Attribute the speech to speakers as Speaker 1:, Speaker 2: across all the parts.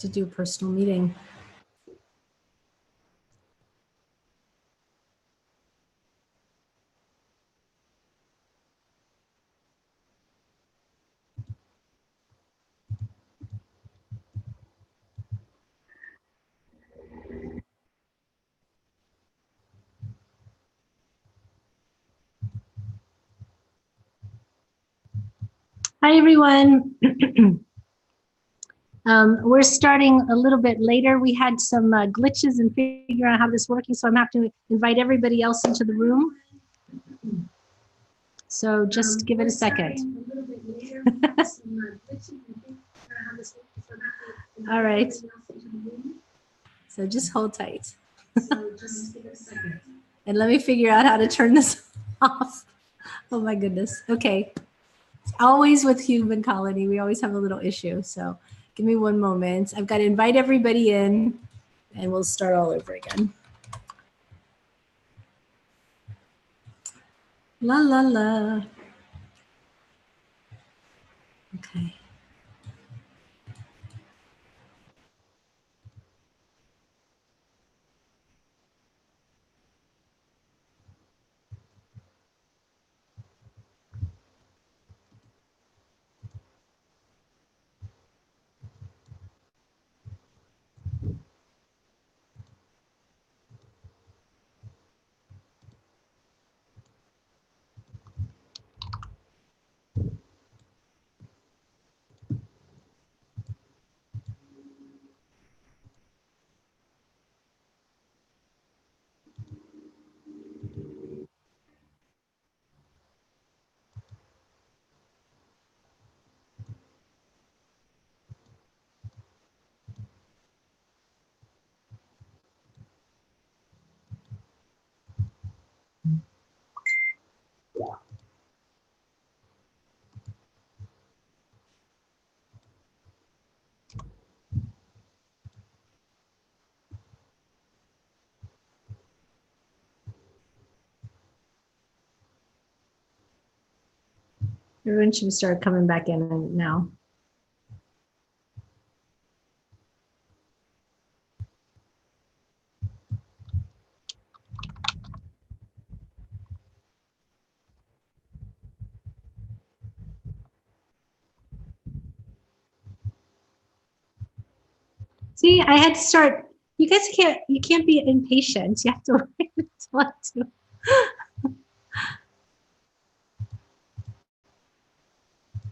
Speaker 1: to do a personal meeting. Hi, everyone. We're starting a little bit later. We had some glitches in figuring out how this is working, so I'm going to have to invite everybody else into the room. So just give it a second. All right. So just hold tight. And let me figure out how to turn this off. Oh my goodness. Okay. Always with human colony, we always have a little issue. So give me one moment. I've got to invite everybody in and we'll start all over again. La, la, la. Okay. Everyone should start coming back in now. See, I had to start. You guys can't be impatient. You have to wait until I do.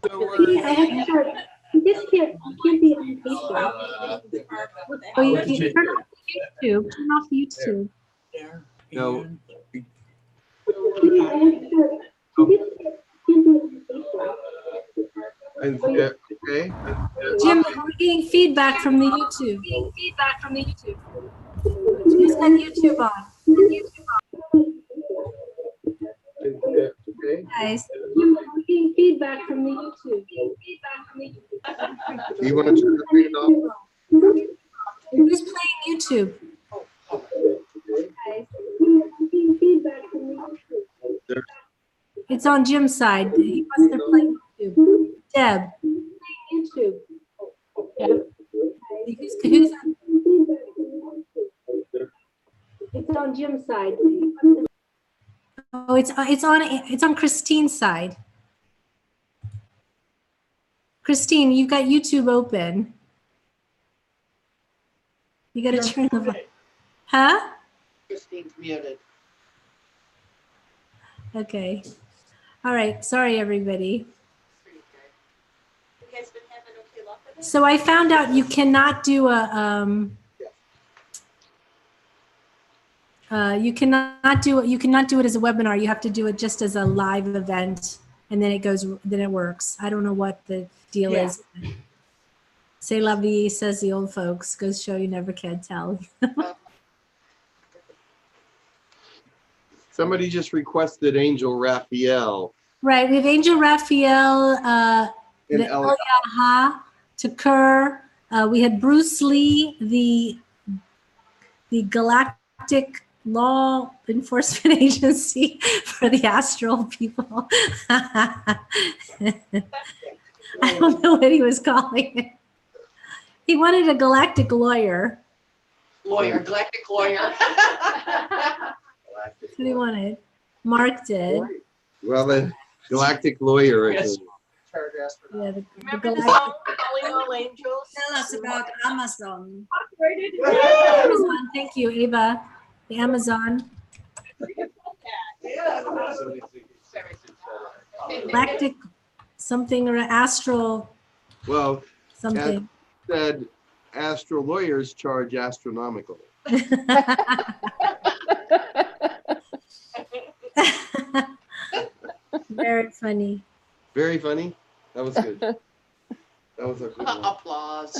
Speaker 1: See, I had to start. You just can't be impatient. Oh, you turn off YouTube. Turn off YouTube.
Speaker 2: No. Okay.
Speaker 1: Jim, we're getting feedback from the YouTube. Who's got YouTube on?
Speaker 2: Okay.
Speaker 1: Guys, we're getting feedback from the YouTube.
Speaker 2: Do you want to turn the thing off?
Speaker 1: Who's playing YouTube? Guys, we're getting feedback from the YouTube. It's on Jim's side. He must have played YouTube. Deb. YouTube. Deb. Who's on? It's on Jim's side. Oh, it's on Christine's side. Christine, you've got YouTube open. You got to turn the. Huh?
Speaker 3: Christine's muted.
Speaker 1: Okay. All right. Sorry, everybody.
Speaker 3: You guys been having okay luck with it?
Speaker 1: So I found out you cannot do a you cannot do it as a webinar. You have to do it just as a live event, and then it works. I don't know what the deal is. C'est la vie, says the old folks. Goes show you never can tell.
Speaker 2: Somebody just requested Angel Raphael.
Speaker 1: Right, we have Angel Raphael,
Speaker 2: And
Speaker 1: the 𝗖𝗢𝗡𝗧𝗡𝗡𝗧. We had Bruce Lee, the Galactic Law Enforcement Agency for the Astral people. I don't know what he was calling it. He wanted a galactic lawyer.
Speaker 4: Galactic lawyer.
Speaker 1: That's what he wanted. Mark did.
Speaker 2: Well, the galactic lawyer is.
Speaker 1: Yeah, the
Speaker 4: Remember the
Speaker 1: galactic.
Speaker 4: song, Calling All Angels?
Speaker 5: Tell us about Amazon.
Speaker 1: Amazon. Thank you, Ava. The Amazon. Galactic something or astral
Speaker 2: Well,
Speaker 1: something.
Speaker 2: said astral lawyers charge astronomical.
Speaker 1: Very funny.
Speaker 2: Very funny. That was good. That was a good one.
Speaker 4: Applause.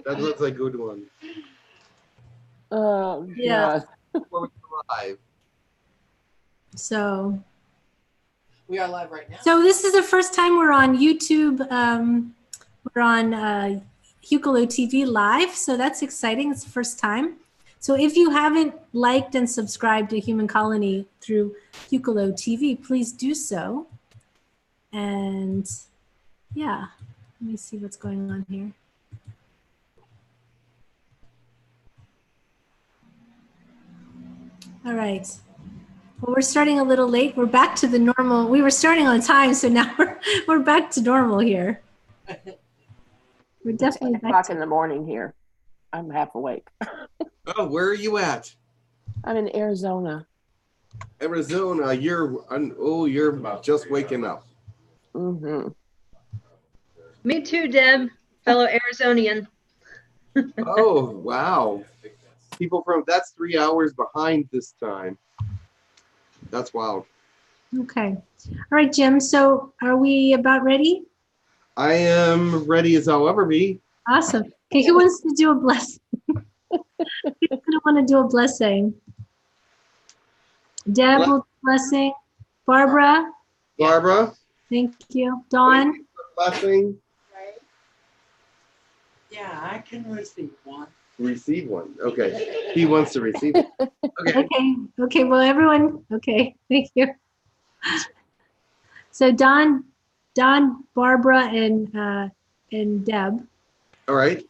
Speaker 2: That was a good one.
Speaker 6: Oh,
Speaker 1: Yeah.
Speaker 6: God.
Speaker 2: Before we go live.
Speaker 1: So
Speaker 4: We are live right now.
Speaker 1: this is the first time we're on YouTube. We're on Hucolo TV live, so that's exciting. It's the first time. So if you haven't liked and subscribed to Human Colony through Hucolo TV, please do so. And yeah, let me see what's going on here. All right. Well, we're starting a little late. We're back to the normal. We were starting on time, so now we're back to normal here. We're definitely
Speaker 6: It's 8
Speaker 1: back
Speaker 6: o'clock
Speaker 1: to,
Speaker 6: in the morning here. I'm half awake.
Speaker 2: Oh, where are you at?
Speaker 6: I'm in Arizona.
Speaker 2: Arizona. You're just waking up.
Speaker 6: Mm-hmm.
Speaker 5: Me too, Deb, fellow Arizonian.
Speaker 2: Oh, wow. People that's 3 hours behind this time. That's wild.
Speaker 1: okay. All right, Jim. So are we about ready?
Speaker 2: I am ready as I'll ever be.
Speaker 1: Awesome. Okay, who wants to do a blessing? Who's gonna want to do a blessing? Deb will do a blessing. Barbara,
Speaker 2: Barbara,
Speaker 1: thank you. Dawn,
Speaker 2: blessing.
Speaker 3: Right?
Speaker 4: Yeah, I can receive one.
Speaker 2: Receive one. Okay. He wants to receive it. Okay.
Speaker 1: okay. Okay, well, everyone, okay, thank you. So Dawn, Barbara, and Deb.
Speaker 2: All right.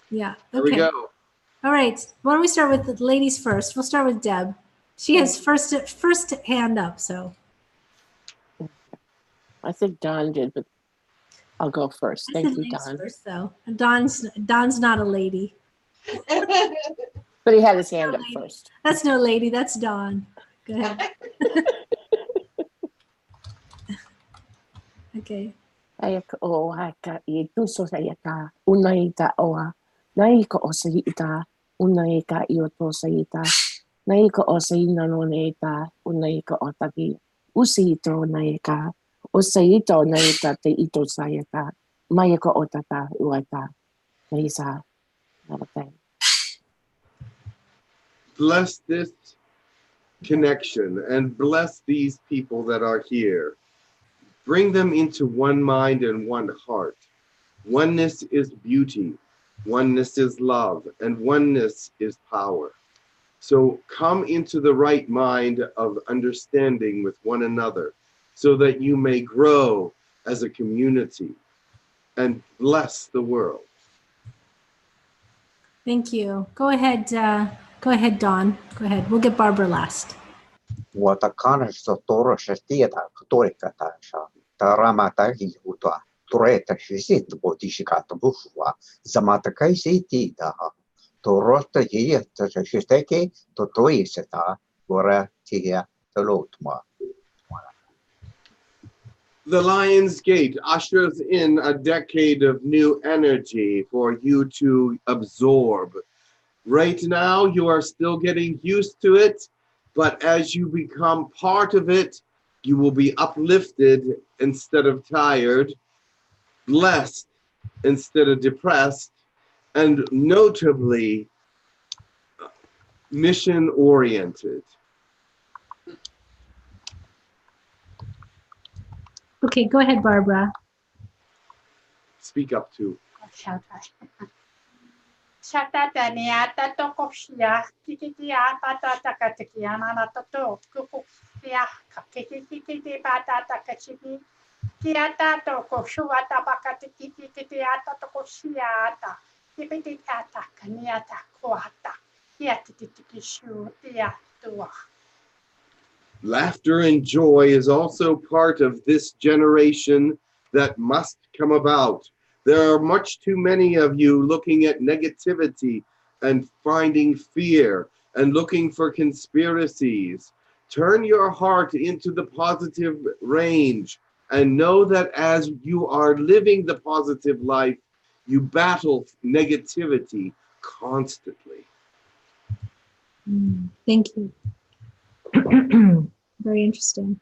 Speaker 1: Yeah,
Speaker 2: Here we
Speaker 1: okay.
Speaker 2: go.
Speaker 1: All right, why don't we start with the ladies first? We'll start with Deb. She has first hand up, so.
Speaker 6: I think Don did, but I'll go first.
Speaker 1: I
Speaker 6: Thank
Speaker 1: said
Speaker 6: you,
Speaker 1: ladies
Speaker 6: Don.
Speaker 1: first, though. Don's not a lady.
Speaker 6: But he had his hand up first.
Speaker 1: That's no lady, that's Dawn. Go ahead. Okay.
Speaker 6: Ayaka o haka I tuso sa yaka. Unay ta oa. Nai ko o sa ita. Unay ka I o to sa ita. Nai ko o sa inanone ita. Unay ko o tagi. Usi ito na yaka. O sa ito na ita te ito sa yaka. Maya ko o tata uata. Nai sa naratay.
Speaker 2: Bless this connection and bless these people that are here. Bring them into one mind and one heart. Oneness is beauty, oneness is love, and oneness is power. So come into the right mind of understanding with one another so that you may grow as a community and bless the world.
Speaker 1: Thank you. Go ahead, Dawn. Go ahead. We'll get Barbara last.
Speaker 7: Watakanaista torossa tietää torikatansa. Taramatahi utua. Tureta shisit botishikat bushwa. Zamatakai sitida. Torosta hieta shisteke totoiseta. Vora tia telotma.
Speaker 2: The Lion's Gate ushers in a decade of new energy for you to absorb. Right now, you are still getting used to it, but as you become part of it, you will be uplifted instead of tired, blessed instead of depressed, and notably mission-oriented.
Speaker 1: Okay, go ahead, Barbara.
Speaker 2: Speak up too.
Speaker 3: Shatatania tatokoshia kikikia tatatakatia natato kukukia kakikiki patata kachibi
Speaker 8: Tiata toko shuata bakati tiata toko shiata. Tipitiata kaniata kuata. Tiatikishu tiatua.
Speaker 2: Laughter and joy is also part of this generation that must come about. There are much too many of you looking at negativity and finding fear and looking for conspiracies. Turn your heart into the positive range and know that as you are living the positive life, you battle negativity constantly.
Speaker 1: Thank you. Very interesting.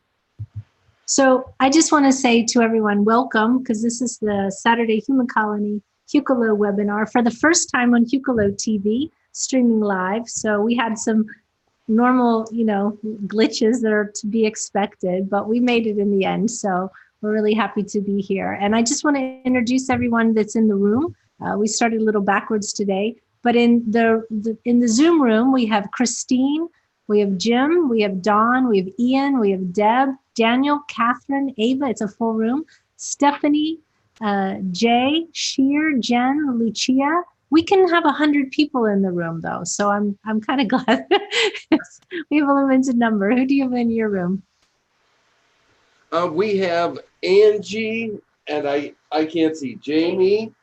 Speaker 1: So I just want to say to everyone, welcome, because this is the Saturday Human Colony Hucolo webinar for the first time on Hucolo TV, streaming live. So we had some normal, glitches that are to be expected, but we made it in the end. So we're really happy to be here. And I just want to introduce everyone that's in the room. We started a little backwards today, but in the Zoom room, we have Christine, we have Jim, we have Dawn, we have Ian, we have Deb, Daniel, Catherine, Ava, it's a full room, Stephanie, Jay, Sheer, Jen, Lucia. We can have 100 people in the room though, so I'm kind of glad we have a limited number. Who do you have in your room?
Speaker 2: We have Angie, and I can't see, Jamie,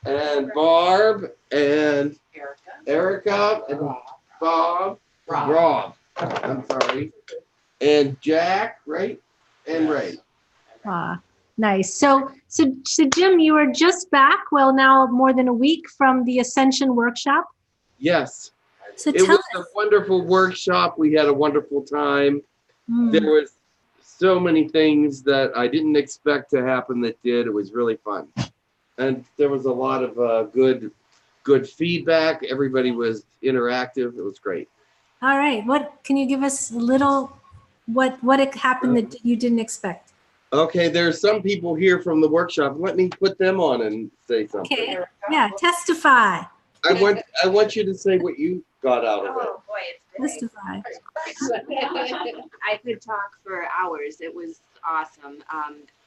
Speaker 2: and Barb, and Erica, and Bob, Rob, I'm sorry, and Jack, right? And Ray.
Speaker 1: Nice. So Jim, you are just back, well, now more than a week from the Ascension workshop.
Speaker 2: Yes.
Speaker 1: So
Speaker 2: it was a wonderful workshop. We had a wonderful time. There was so many things that I didn't expect to happen that did. It was really fun. And there was a lot of good feedback. Everybody was interactive. It was great.
Speaker 1: All right. What can you give us a little, what happened that you didn't expect?
Speaker 2: Okay, there's some people here from the workshop. Let me put them on and say something. Okay.
Speaker 1: Yeah, testify.
Speaker 2: I want you to say what you got out of it.
Speaker 3: Oh boy, it's
Speaker 1: testify.
Speaker 9: I could talk for hours. It was awesome.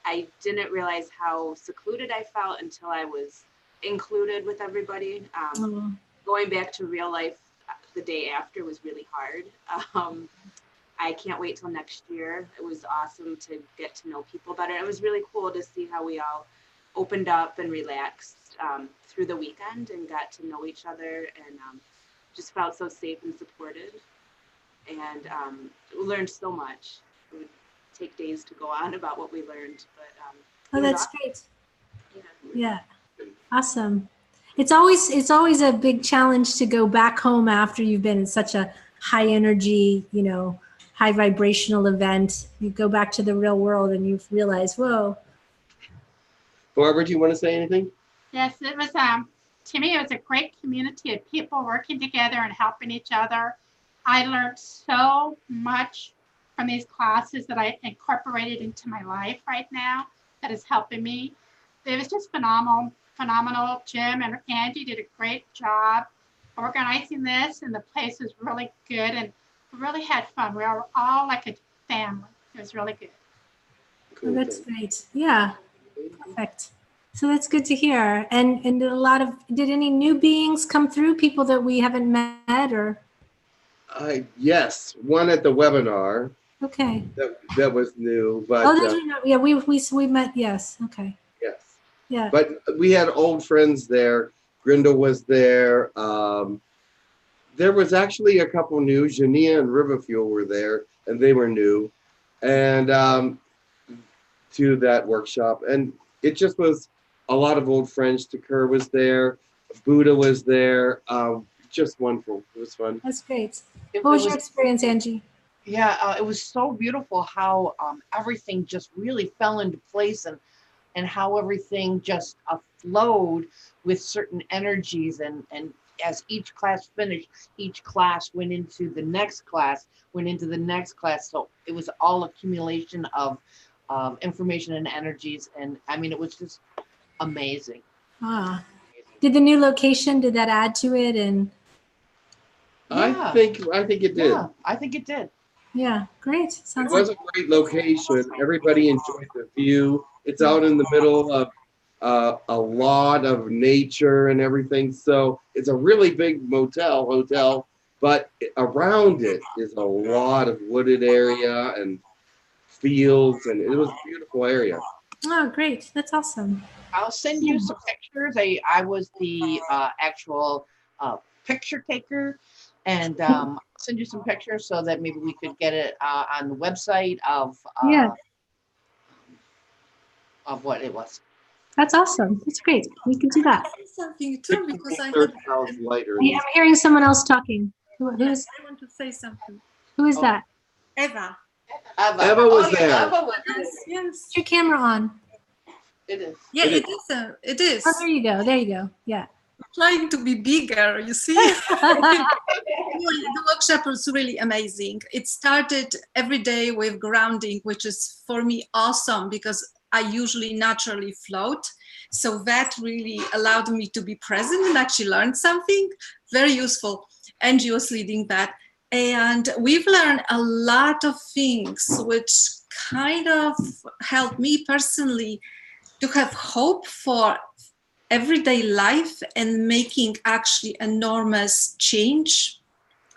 Speaker 9: I didn't realize how secluded I felt until I was included with everybody. Going back to real life the day after was really hard. I can't wait till next year. It was awesome to get to know people better. It was really cool to see how we all opened up and relaxed through the weekend and got to know each other and just felt so safe and supported. And learned so much. It would take days to go on about what we learned, but
Speaker 1: that's awesome. Great. Yeah, awesome. It's always a big challenge to go back home after you've been in such a high energy, high vibrational event. You go back to the real world and you realize, whoa.
Speaker 2: Barbara, do you want to say anything?
Speaker 8: Yes, it was, to me, it was a great community of people working together and helping each other. I learned so much from these classes that I incorporated into my life right now that is helping me. It was just phenomenal. Jim and Angie did a great job organizing this, and the place was really good, and we really had fun. We were all like a family. It was really good.
Speaker 1: Oh, that's great. Yeah, perfect. So that's good to hear. And did any new beings come through, people that we haven't met or?
Speaker 2: Yes, one at the webinar.
Speaker 1: Okay.
Speaker 2: That was new, but
Speaker 1: yeah, we met. Yes. Okay.
Speaker 2: Yes.
Speaker 1: Yeah.
Speaker 2: But we had old friends there. Grindel was there. There was actually a couple new. Jania and Riverfuel were there, and they were new, and to that workshop, and it just was a lot of old friends. Takur was there. Buddha was there. Just wonderful. It was fun.
Speaker 1: That's great. What was your experience, Angie?
Speaker 10: Yeah, it was so beautiful how everything just really fell into place and how everything just flowed with certain energies. And as each class finished, each class went into the next class, So it was all accumulation of information and energies. And I mean, it was just amazing.
Speaker 1: Did the new location, did that add to it? And
Speaker 2: I think it did.
Speaker 10: Yeah, I think it did.
Speaker 1: Yeah, great.
Speaker 2: It was a great location. Everybody enjoyed the view. It's out in the middle of a lot of nature and everything. So it's a really big hotel, but around it is a lot of wooded area and fields, and it was a beautiful area.
Speaker 1: Oh, great. That's awesome.
Speaker 10: I'll send you some pictures. I was the actual picture taker, and I'll send you some pictures so that maybe we could get it on the website of what it was.
Speaker 1: That's awesome. That's great. We can do that.
Speaker 11: Something too, because I
Speaker 1: I'm hearing someone else talking. Who is?
Speaker 11: I want to say something.
Speaker 1: Who is that?
Speaker 11: Eva.
Speaker 2: Eva was there.
Speaker 10: Eva was there.
Speaker 11: Yes.
Speaker 1: Put your camera on.
Speaker 10: It is.
Speaker 11: Yeah, it is. It is.
Speaker 1: Oh, there you go. There you go. Yeah.
Speaker 11: Trying to be bigger, you see. The workshop was really amazing. It started every day with grounding, which is for me awesome because I usually naturally float. So that really allowed me to be present and actually learn something very useful. Angie was leading that. And we've learned a lot of things which kind of helped me personally to have hope for everyday life and making actually enormous change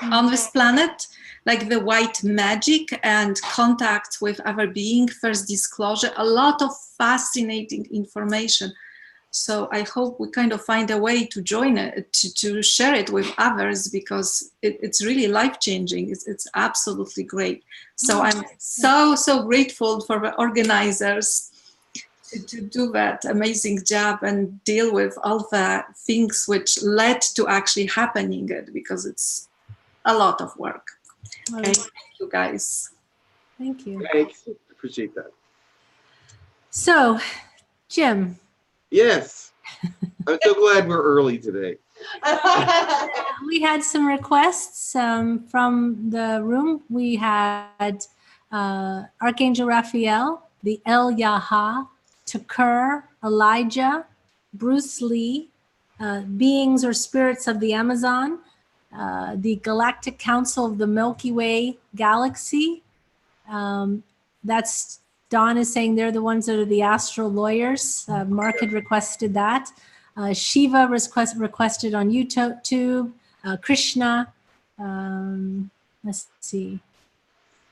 Speaker 11: on this planet, like the white magic and contact with other being, first disclosure, a lot of fascinating information. So I hope we kind of find a way to join it, to share it with others, because it's really life-changing. It's absolutely great. So I'm so grateful for the organizers to do that amazing job and deal with all the things which led to actually happening it, because it's a lot of work. Okay, thank you guys.
Speaker 1: Thank you.
Speaker 2: Thanks. Appreciate that.
Speaker 1: So, Jim.
Speaker 2: Yes. I'm so glad we're early today.
Speaker 1: We had some requests from the room. We had Archangel Raphael, the 𝗖𝗢𝗡𝗧𝗡𝗡𝗧, Elijah, Bruce Lee, beings or spirits of the Amazon, the Galactic Council of the Milky Way Galaxy. That's Dawn is saying they're the ones that are the astral lawyers. Mark had requested that. Shiva requested on YouTube. Krishna. Let's see.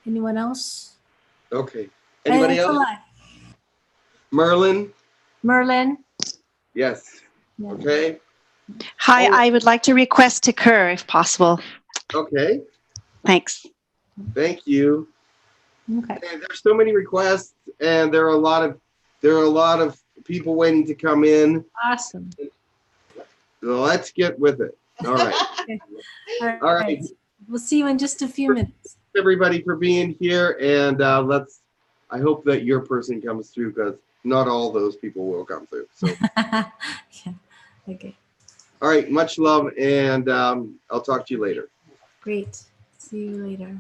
Speaker 1: Anyone else?
Speaker 2: Okay. Anybody else? Merlin? Yes. Yeah. Okay.
Speaker 12: Hi, I would like to request 𝗪𝗪 if possible.
Speaker 2: Okay.
Speaker 12: Thanks.
Speaker 2: Thank you.
Speaker 1: Okay.
Speaker 2: And there's so many requests, and there are a lot of people waiting to come in.
Speaker 1: Awesome.
Speaker 2: So let's get with it. All right.
Speaker 1: Okay.
Speaker 2: All right.
Speaker 1: We'll see you in just a few minutes.
Speaker 2: Everybody for being here, and I hope that your person comes through, because not all those people will come through. So.
Speaker 1: Yeah. Okay.
Speaker 2: All right. Much love, and I'll talk to you later.
Speaker 1: Great. See you later.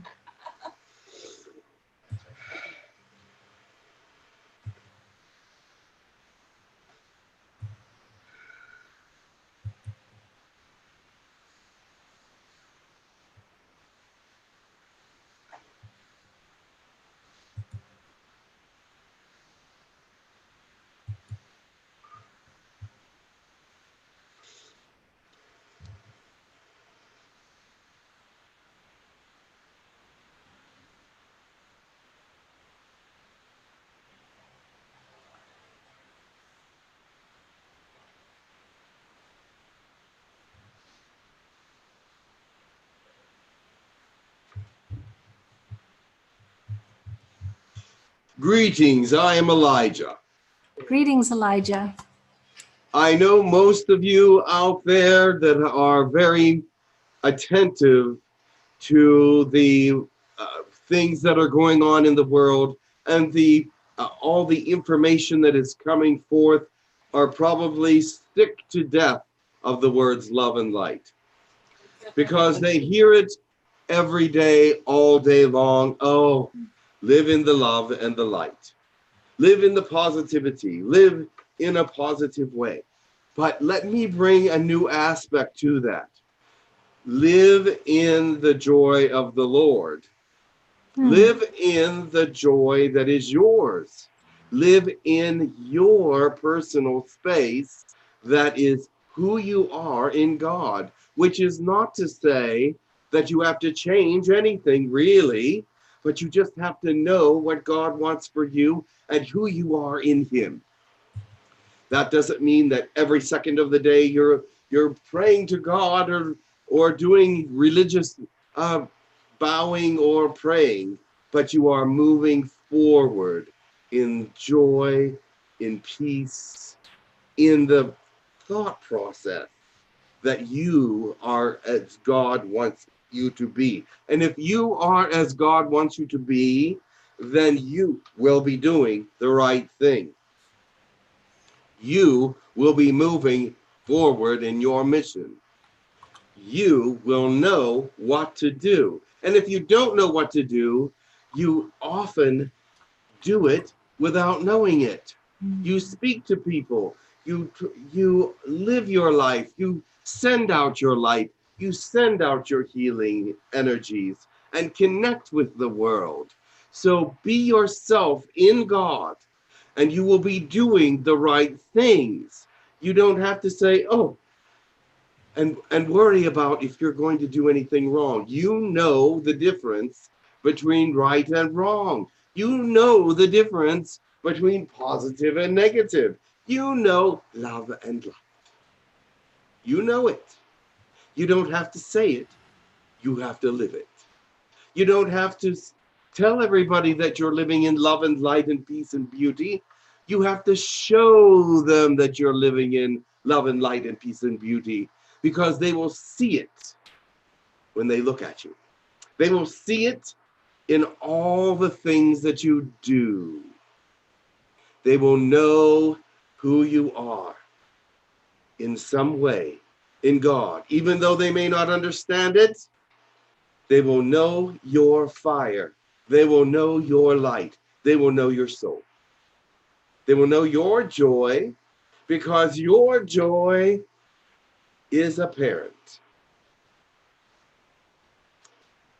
Speaker 2: Greetings, I am Elijah.
Speaker 1: Greetings, Elijah.
Speaker 2: I know most of you out there that are very attentive to the things that are going on in the world, and all the information that is coming forth are probably sick to death of the words love and light, because they hear it every day, all day long. Oh, live in the love and the light. Live in the positivity. Live in a positive way. But let me bring a new aspect to that. Live in the joy of the Lord. Live in the joy that is yours. live in your personal space that is who you are in God, which is not to say that you have to change anything really, but you just have to know what God wants for you and who you are in him. That doesn't mean that every second of the day you're praying to God or doing religious bowing or praying, but you are moving forward in joy, in peace, in the thought process that you are as God wants you to be. And if you are as God wants you to be, then you will be doing the right thing. You will be moving forward in your mission. You will know what to do. And if you don't know what to do, you often do it without knowing it. You speak to people, you live your life, you send out your light, you send out your healing energies and connect with the world. So be yourself in God and you will be doing the right things. You don't have to say, oh, and worry about if you're going to do anything wrong. You know the difference between right and wrong. You know the difference between positive and negative. You know love and light. You know it. You don't have to say it. You have to live it. You don't have to tell everybody that you're living in love and light and peace and beauty. You have to show them that you're living in love and light and peace and beauty, because they will see it when they look at you. They will see it in all the things that you do. They will know who you are in some way in God. Even though they may not understand it, they will know your fire. They will know your light. They will know your soul. They will know your joy, because your joy is apparent.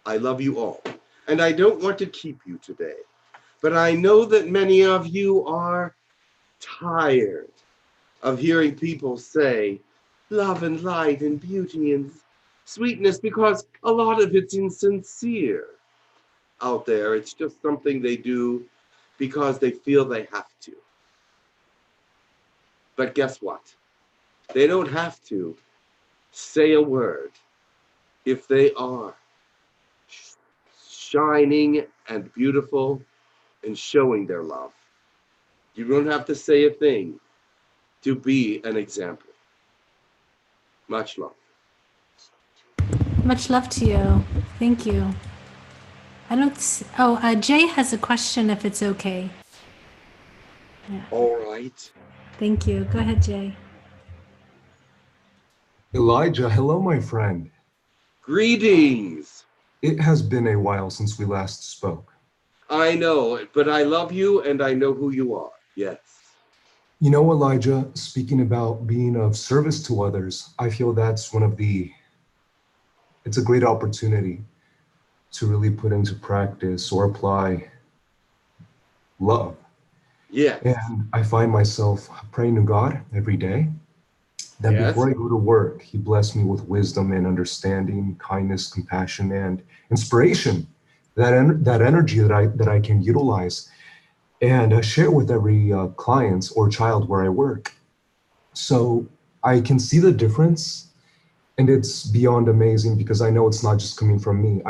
Speaker 2: I love you all. And I don't want to keep you today, but I know that many of you are tired of hearing people say love and light and beauty and sweetness, because a lot of it's insincere out there. It's just something they do because they feel they have to. But guess what? They don't have to say a word if they are shining and beautiful and showing their love. You don't have to say a thing to be an example. Much love.
Speaker 1: Much love to you. Thank you. I don't. Jay has a question, if it's okay. Yeah.
Speaker 2: All right.
Speaker 1: Thank you. Go ahead, Jay.
Speaker 13: Elijah, hello, my friend.
Speaker 2: Greetings.
Speaker 13: It has been a while since we last spoke.
Speaker 2: I know, but I love you and I know who you are. Yes.
Speaker 13: You know, Elijah, speaking about being of service to others, I feel that's it's a great opportunity to really put into practice or apply love.
Speaker 2: Yes.
Speaker 13: And I find myself praying to God every day that before I go to work, he bless me with wisdom and understanding, kindness, compassion, and inspiration. That energy that I can utilize and share with every client or child where I work. So I can see the difference, and it's beyond amazing, because I know it's not just coming from me.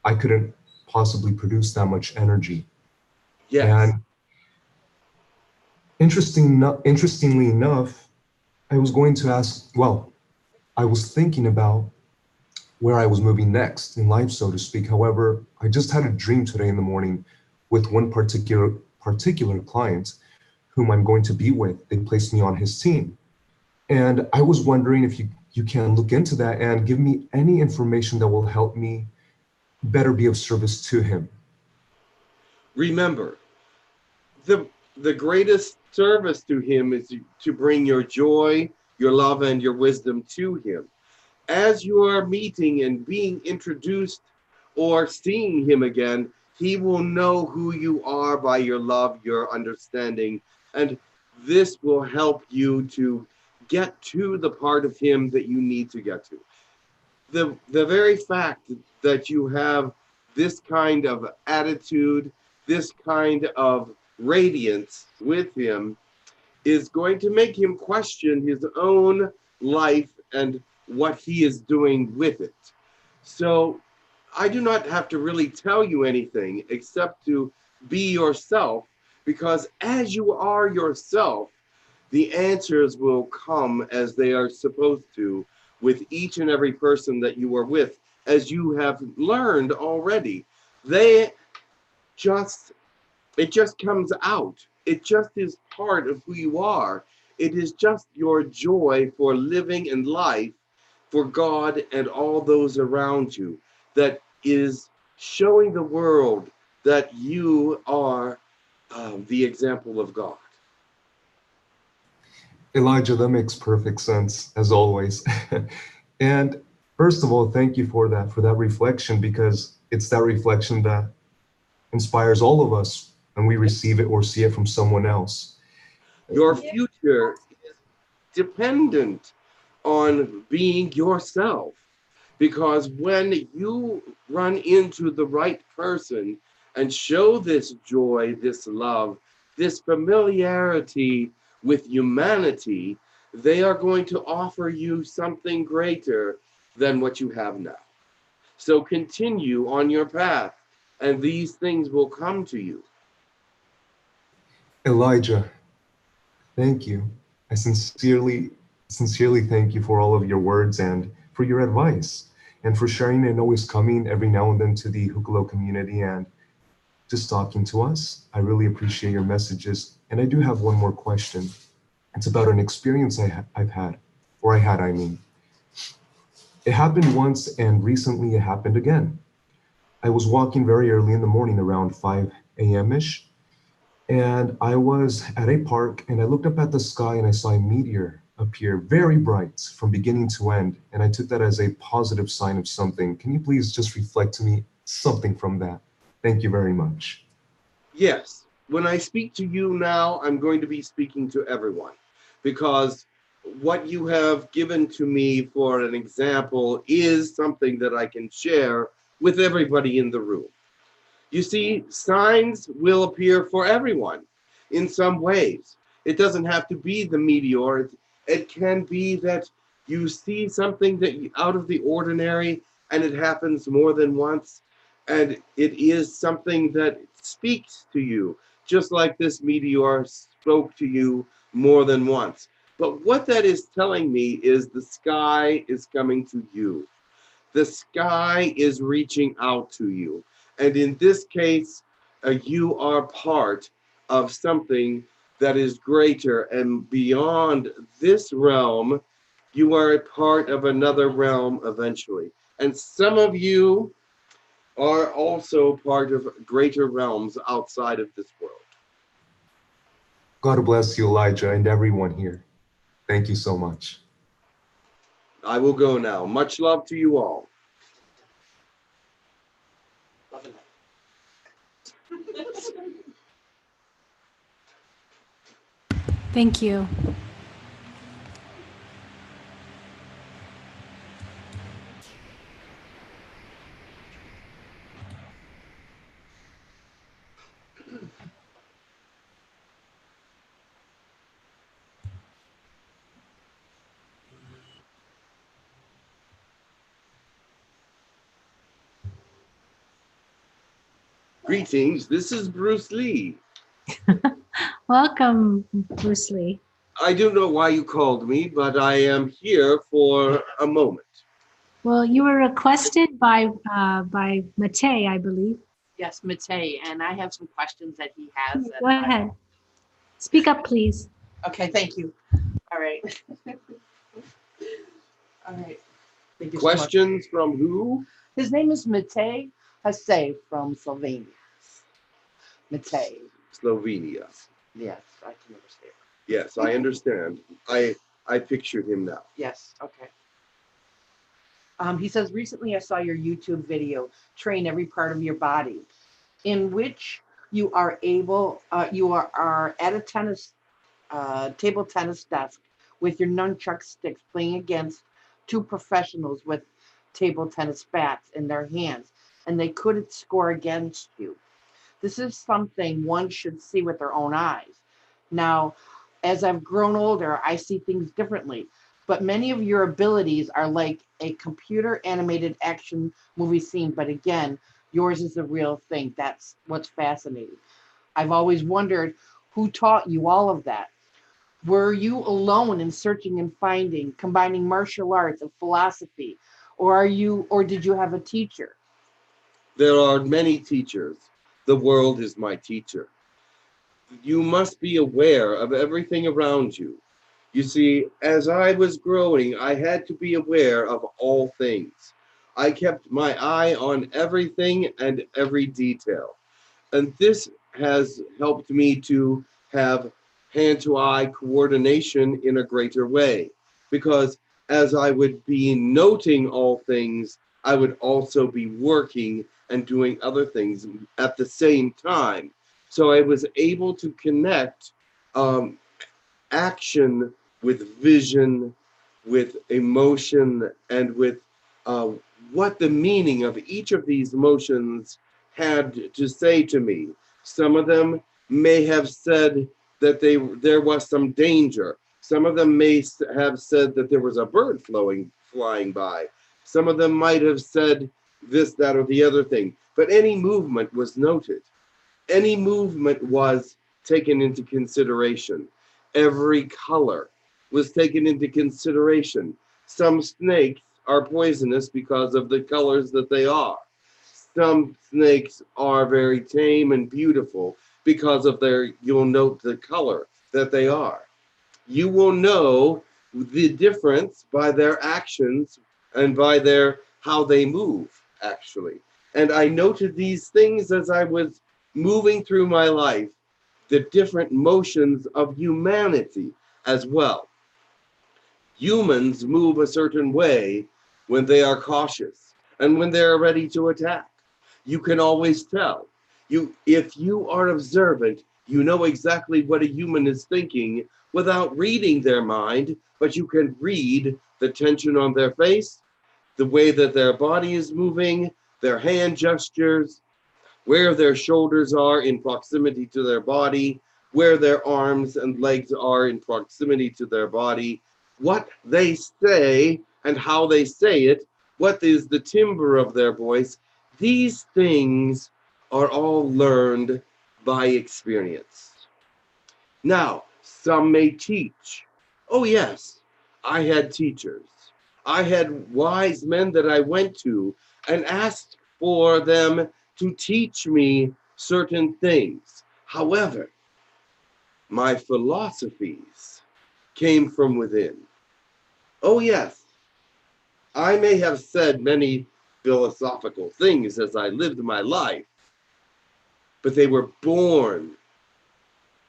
Speaker 13: I couldn't possibly produce that much energy.
Speaker 2: Yes.
Speaker 13: And interestingly enough, I was going to ask, I was thinking about where I was moving next in life, so to speak. However, I just had a dream today in the morning with one particular client whom I'm going to be with. They placed me on his team. And I was wondering if you can look into that and give me any information that will help me better be of service to him.
Speaker 2: Remember, the greatest service to him is to bring your joy, your love, and your wisdom to him. As you are meeting and being introduced or seeing him again, He will know who you are by your love, your understanding, and this will help you to get to the part of him that you need to get to. The very fact that you have this kind of attitude, this kind of radiance with him is going to make him question his own life and what he is doing with it. So I do not have to really tell you anything except to be yourself, because as you are yourself, the answers will come as they are supposed to with each and every person that you are with, as you have learned already. It just comes out. It just is part of who you are. It is just your joy for living in life for God and all those around you that is showing the world that you are the example of God.
Speaker 13: Elijah, that makes perfect sense, as always. And first of all, thank you for that reflection, because it's that reflection that inspires all of us when we receive it or see it from someone else.
Speaker 2: Your future is dependent on being yourself, because when you run into the right person and show this joy, this love, this familiarity with humanity, they are going to offer you something greater than what you have now. So continue on your path, and these things will come to you.
Speaker 13: Elijah, thank you. I sincerely thank you for all of your words and for your advice, and for sharing and always coming every now and then to the Hucolo community and just talking to us. I really appreciate your messages. And I do have one more question. It's about an experience I've had, or I had, I mean. It happened once, and recently it happened again. I was walking very early in the morning, around 5 a.m.-ish, and I was at a park, and I looked up at the sky, and I saw a meteor appear, very bright, from beginning to end, and I took that as a positive sign of something. Can you please just reflect to me something from that? Thank you very much.
Speaker 2: Yes, when I speak to you now, I'm going to be speaking to everyone, because what you have given to me for an example is something that I can share with everybody in the room. You see, signs will appear for everyone in some ways. It doesn't have to be the meteor. It can be that you see something that out of the ordinary, and it happens more than once, and it is something that speaks to you, just like this meteor spoke to you more than once. But what that is telling me is the sky is coming to you. The sky is reaching out to you. And in this case, you are part of something that is greater and beyond this realm. You are a part of another realm eventually. And some of you are also part of greater realms outside of this world.
Speaker 13: God bless you, Elijah, and everyone here. Thank you so much.
Speaker 2: I will go now. Much love to you all.
Speaker 1: Thank you.
Speaker 2: Greetings, this is Bruce Lee.
Speaker 1: Welcome, Bruce Lee.
Speaker 2: I don't know why you called me, but I am here for a moment.
Speaker 1: Well, you were requested by Matei, I believe.
Speaker 10: Yes, Matei, and I have some questions that he has.
Speaker 1: Go ahead. Speak up, please.
Speaker 10: Okay, thank you. All right. All right. Thank you so
Speaker 2: Questions from who?
Speaker 10: His name is Matei Hasse from Slovenia. Matei.
Speaker 2: Slovenia.
Speaker 10: Yes, I can understand.
Speaker 2: Yes, I understand. I pictured him now.
Speaker 10: Yes, okay. He says, recently I saw your YouTube video, train every part of your body. in which you are able, you are at a tennis, table tennis desk with your nunchuck sticks playing against two professionals with table tennis bats in their hands, and they couldn't score against you. This is something one should see with their own eyes. Now, as I've grown older, I see things differently, but many of your abilities are like a computer animated action movie scene, but again, yours is the real thing. That's what's fascinating. I've always wondered who taught you all of that. Were you alone in searching and finding, combining martial arts and philosophy, or did you have a teacher?
Speaker 2: There are many teachers. The world is my teacher. You must be aware of everything around you. You see, as I was growing, I had to be aware of all things. I kept my eye on everything and every detail. And this has helped me to have hand-to-eye coordination in a greater way. Because as I would be noting all things, I would also be working and doing other things at the same time. So I was able to connect action with vision, with emotion, and with what the meaning of each of these emotions had to say to me. Some of them may have said that there was some danger. Some of them may have said that there was a bird flying by. Some of them might have said this, that, or the other thing. But any movement was noted. Any movement was taken into consideration. Every color was taken into consideration. Some snakes are poisonous because of the colors that they are. Some snakes are very tame and beautiful because of you'll note the color that they are. You will know the difference by their actions and by how they move, actually. And I noted these things as I was moving through my life, the different motions of humanity as well. Humans move a certain way when they are cautious and when they're ready to attack. You can always tell. If you are observant, you know exactly what a human is thinking without reading their mind, but you can read the tension on their face, the way that their body is moving, their hand gestures, where their shoulders are in proximity to their body, where their arms and legs are in proximity to their body, what they say and how they say it, what is the timbre of their voice. These things are all learned by experience. Now, some may teach. Oh yes, I had teachers. I had wise men that I went to and asked for them to teach me certain things. However, my philosophies came from within. Oh yes, I may have said many philosophical things as I lived my life, but they were born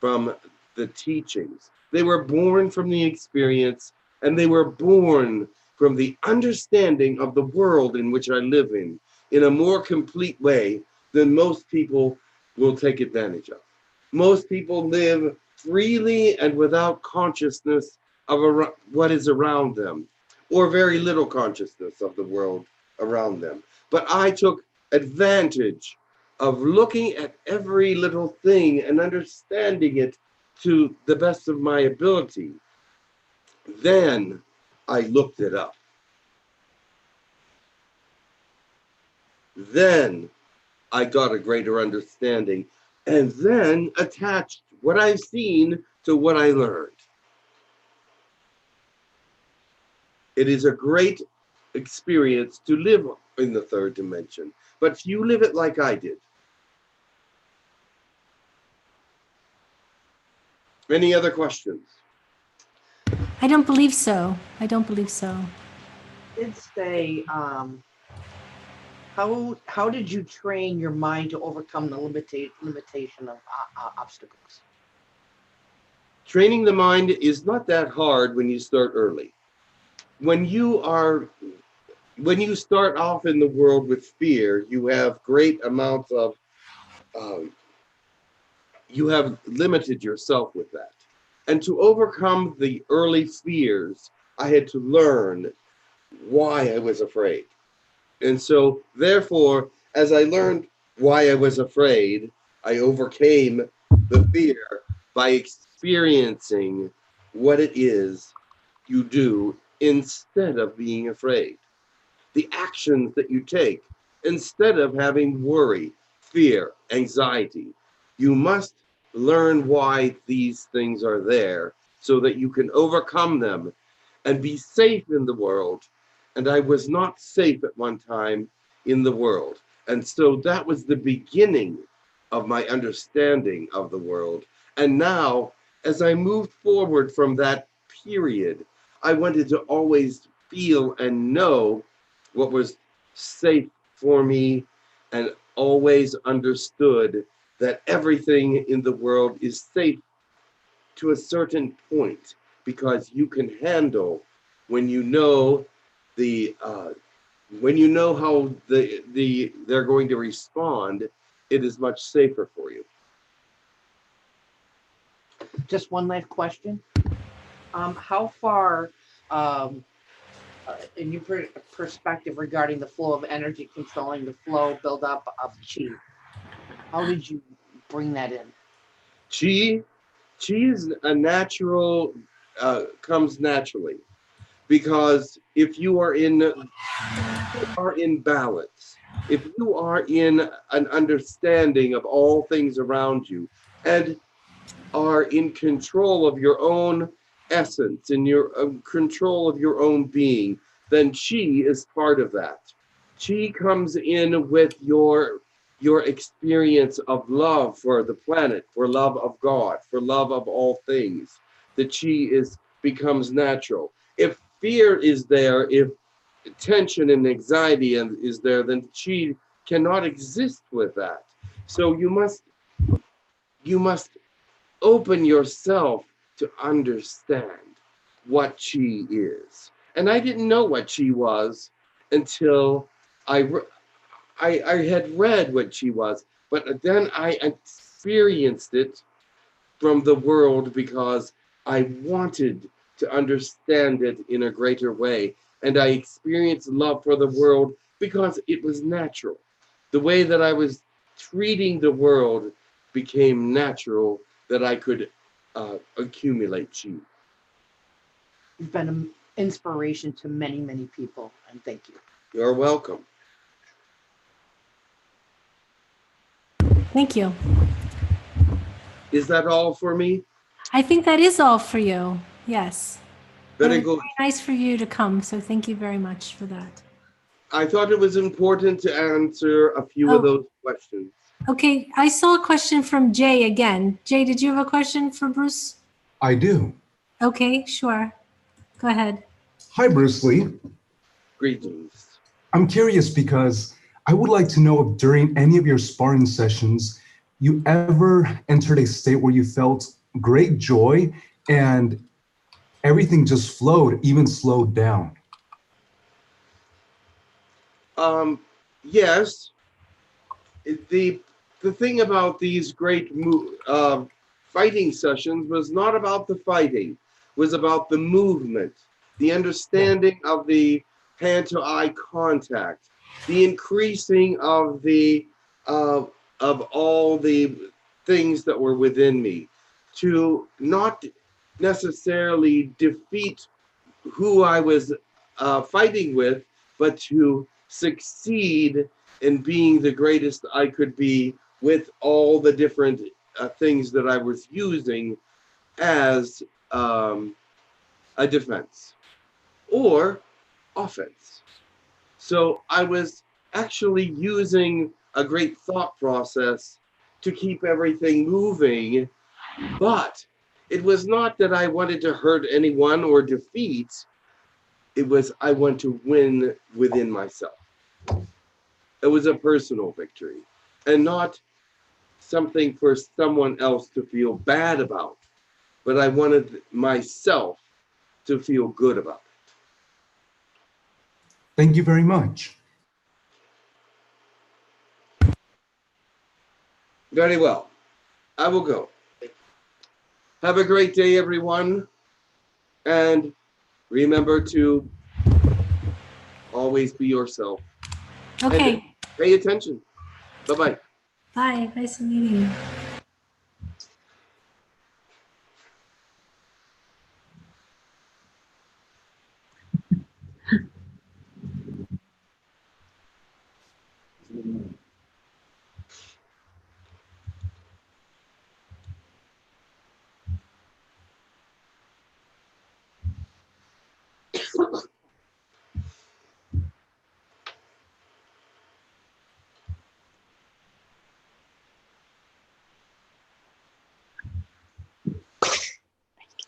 Speaker 2: from the teachings. They were born from the experience, and they were born from the understanding of the world in which I live in a more complete way than most people will take advantage of. Most people live freely and without consciousness of what is around them, or very little consciousness of the world around them. But I took advantage of looking at every little thing and understanding it to the best of my ability. Then I looked it up. Then I got a greater understanding, and then attached what I've seen to what I learned. It is a great experience to live in the third dimension, but few live it like I did. Any other questions?
Speaker 1: I don't believe so. I don't believe so.
Speaker 10: Did say, how did you train your mind to overcome the limitation of obstacles?
Speaker 2: Training the mind is not that hard when you start early. When you start off in the world with fear, you have great amounts of you have limited yourself with that. And to overcome the early fears, I had to learn why I was afraid. And so, therefore, as I learned why I was afraid, I overcame the fear by experiencing what it is you do instead of being afraid. The actions that you take instead of having worry, fear, anxiety. You must learn why these things are there so that you can overcome them and be safe in the world. And I was not safe at one time in the world. And so that was the beginning of my understanding of the world. And now, as I moved forward from that period, I wanted to always feel and know what was safe for me, and always understood that everything in the world is safe to a certain point, because you can handle when you know how they're going to respond, it is much safer for you.
Speaker 10: Just one last question. How far, in your perspective regarding the flow of energy, controlling the flow, buildup of chi, how did you bring that in?
Speaker 2: Chi is a natural, comes naturally, because if you are in balance, if you are in an understanding of all things around you, and are in control of your own essence, in your control of your own being, then chi is part of that. Chi comes in with your experience of love for the planet, for love of God, for love of all things. The chi becomes natural. If fear is there, if tension and anxiety is there, then chi cannot exist with that. So you must open yourself to understand what chi is. And I didn't know what chi was until I had read what chi was, but then I experienced it from the world because I wanted to understand it in a greater way. And I experienced love for the world because it was natural. The way that I was treating the world became natural, that I could accumulate chi.
Speaker 10: You've been an inspiration to many, many people, and thank you.
Speaker 2: You're welcome.
Speaker 1: Thank you.
Speaker 2: Is that all for me?
Speaker 1: I think that is all for you. Yes.
Speaker 2: Very
Speaker 1: It was
Speaker 2: good.
Speaker 1: very nice for you to come. So thank you very much for that.
Speaker 2: I thought it was important to answer a few of those questions.
Speaker 1: Okay, I saw a question from Jay again. Jay, did you have a question for Bruce?
Speaker 13: I do.
Speaker 1: Okay, sure. Go ahead.
Speaker 13: Hi, Bruce Lee.
Speaker 2: Greetings.
Speaker 13: I'm curious because I would like to know if during any of your sparring sessions, you ever entered a state where you felt great joy and everything just flowed, even slowed down.
Speaker 2: Yes. The thing about these great fighting sessions was not about the fighting, was about the movement, the understanding of the hand-to-eye contact, the increasing of the of all the things that were within me, to not necessarily defeat who I was fighting with, but to succeed in being the greatest I could be with all the different things that I was using as a defense or offense. So I was actually using a great thought process to keep everything moving, but it was not that I wanted to hurt anyone or defeat. It was I want to win within myself. It was a personal victory and not something for someone else to feel bad about, but I wanted myself to feel good about it.
Speaker 13: Thank you very much.
Speaker 2: Very well. I will go. Have a great day, everyone. And remember to always be yourself.
Speaker 1: Okay.
Speaker 2: And pay attention. Bye-bye.
Speaker 1: Bye. Nice meeting you.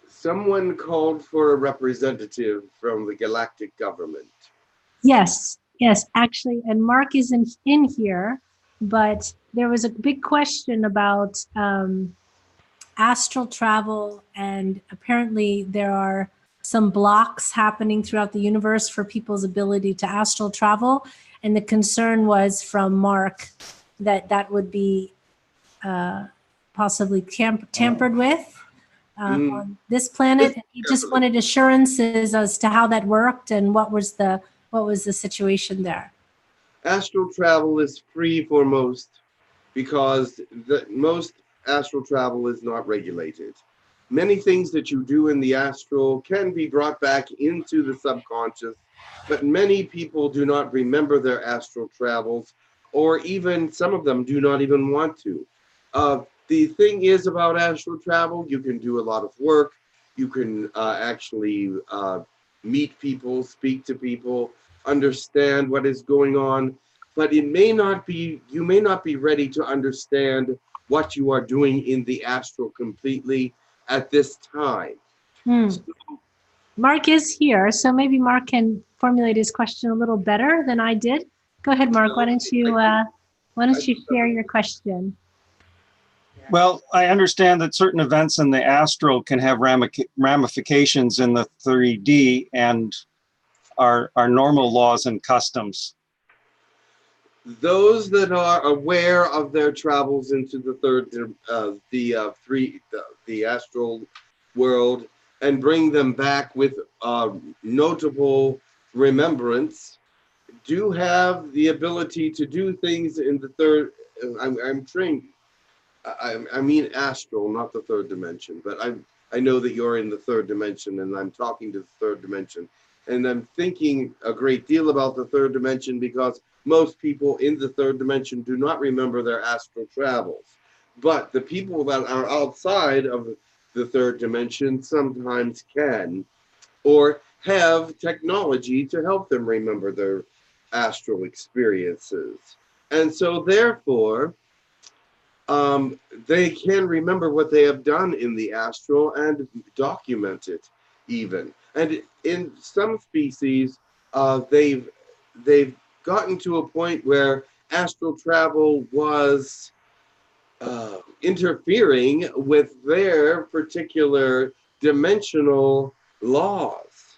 Speaker 2: Someone called for a representative from the galactic government.
Speaker 1: Yes, actually, and Mark isn't in here, but there was a big question about astral travel, and apparently there are some blocks happening throughout the universe for people's ability to astral travel, and the concern was from Mark that that would be possibly tampered with on this planet. He just wanted assurances as to how that worked and what was the situation there.
Speaker 2: Astral travel is free for most because most astral travel is not regulated. Many things that you do in the astral can be brought back into the subconscious, but many people do not remember their astral travels, or even some of them do not even want to. The thing is about astral travel, you can do a lot of work. You can actually meet people, speak to people, understand what is going on, but it may not be, you may not be ready to understand what you are doing in the astral completely at this time. So,
Speaker 1: Mark is here, so maybe Mark can formulate his question a little better than I did. Go ahead, Mark. Why don't you share your question?
Speaker 14: Well, I understand that certain events in the astral can have ramifications in the 3D and our normal laws and customs.
Speaker 2: those that are aware of their travels into the the astral world and bring them back with notable remembrance do have the ability to do things in the third. I'm trained. I mean astral, not the third dimension, but I know that you're in the third dimension, and I'm talking to the third dimension, and I'm thinking a great deal about the third dimension because most people in the third dimension do not remember their astral travels. But the people that are outside of the third dimension sometimes can, or have technology to help them remember their astral experiences. And so therefore, they can remember what they have done in the astral and document it even. And in some species, they've gotten to a point where astral travel was interfering with their particular dimensional laws.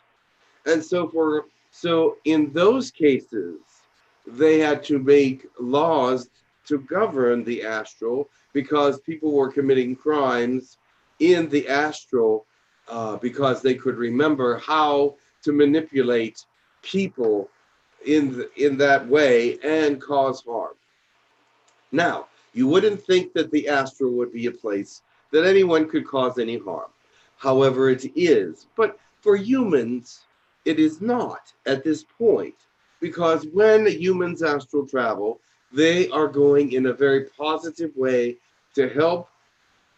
Speaker 2: And so in those cases, they had to make laws to govern the astral because people were committing crimes in the astral because they could remember how to manipulate people in that way and cause harm. Now, you wouldn't think that the astral would be a place that anyone could cause any harm. However, it is. But for humans, it is not at this point, because when humans astral travel, they are going in a very positive way to help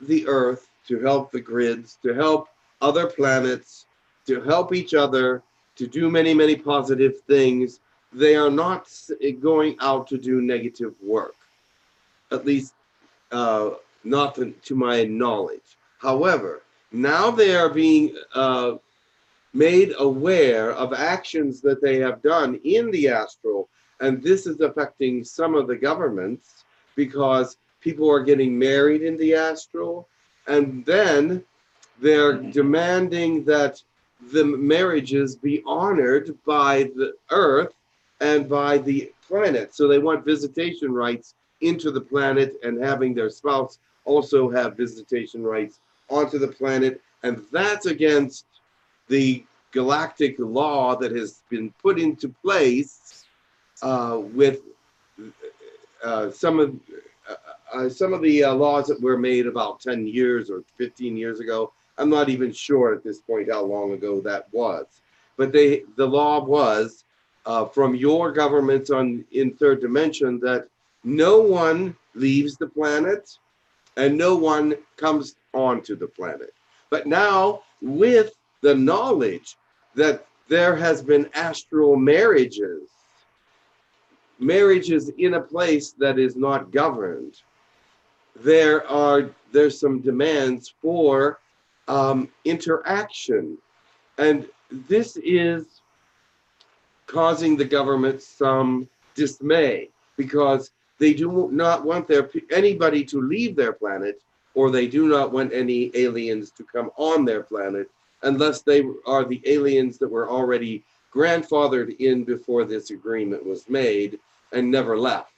Speaker 2: the Earth, to help the grids, to help other planets, to help each other, to do many, many positive things. They are not going out to do negative work, at least not to my knowledge. However, now they are being made aware of actions that they have done in the astral, and this is affecting some of the governments because people are getting married in the astral, and then they're demanding that the marriages be honored by the Earth and by the planet. So they want visitation rights into the planet and having their spouse also have visitation rights onto the planet. And that's against the galactic law that has been put into place with some of the laws that were made about 10 years or 15 years ago. I'm not even sure at this point how long ago that was. But the law was from your governments in third dimension that no one leaves the planet and no one comes onto the planet. But now, with the knowledge that there has been astral marriages in a place that is not governed, there's some demands for interaction. And this is causing the government some dismay because they do not want anybody to leave their planet, or they do not want any aliens to come on their planet unless they are the aliens that were already grandfathered in before this agreement was made and never left.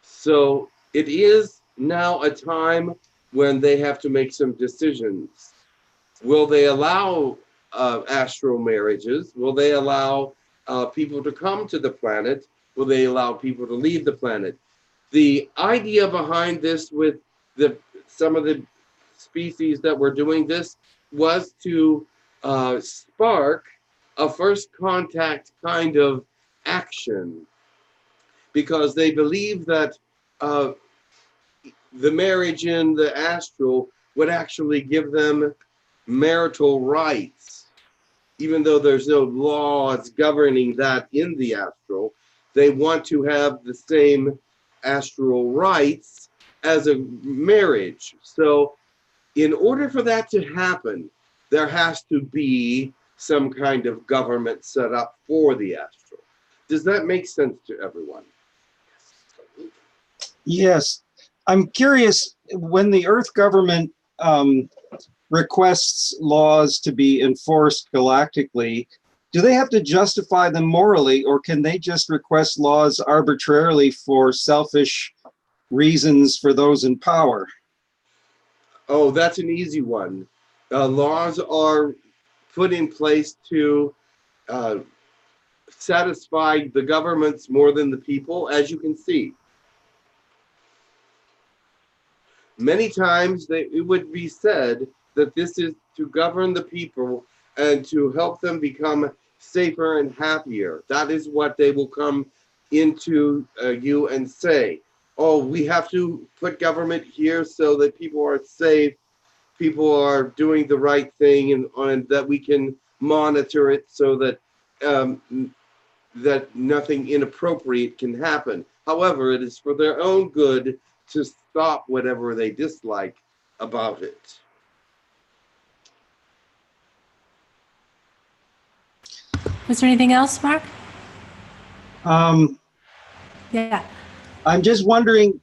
Speaker 2: So it is now a time when they have to make some decisions. Will they allow astral marriages? Will they allow people to come to the planet? Will they allow people to leave the planet? The idea behind this with some of the species that were doing this was to spark a first contact kind of action, because they believe that the marriage in the astral would actually give them marital rights. Even though there's no laws governing that in the astral, they want to have the same astral rights as a marriage. So in order for that to happen, there has to be some kind of government set up for the astral. Does that make sense to everyone?
Speaker 14: Yes. I'm curious, when the Earth government requests laws to be enforced galactically, do they have to justify them morally, or can they just request laws arbitrarily for selfish reasons for those in power?
Speaker 2: Oh, that's an easy one. Laws are put in place to satisfy the governments more than the people, as you can see. Many times it would be said that this is to govern the people and to help them become safer and happier. That is what they will come into you and say. Oh, we have to put government here so that people are safe, people are doing the right thing, and that we can monitor it so that that nothing inappropriate can happen. However, it is for their own good to stop whatever they dislike about it.
Speaker 1: Was there anything else, Mark? Yeah.
Speaker 14: I'm just wondering,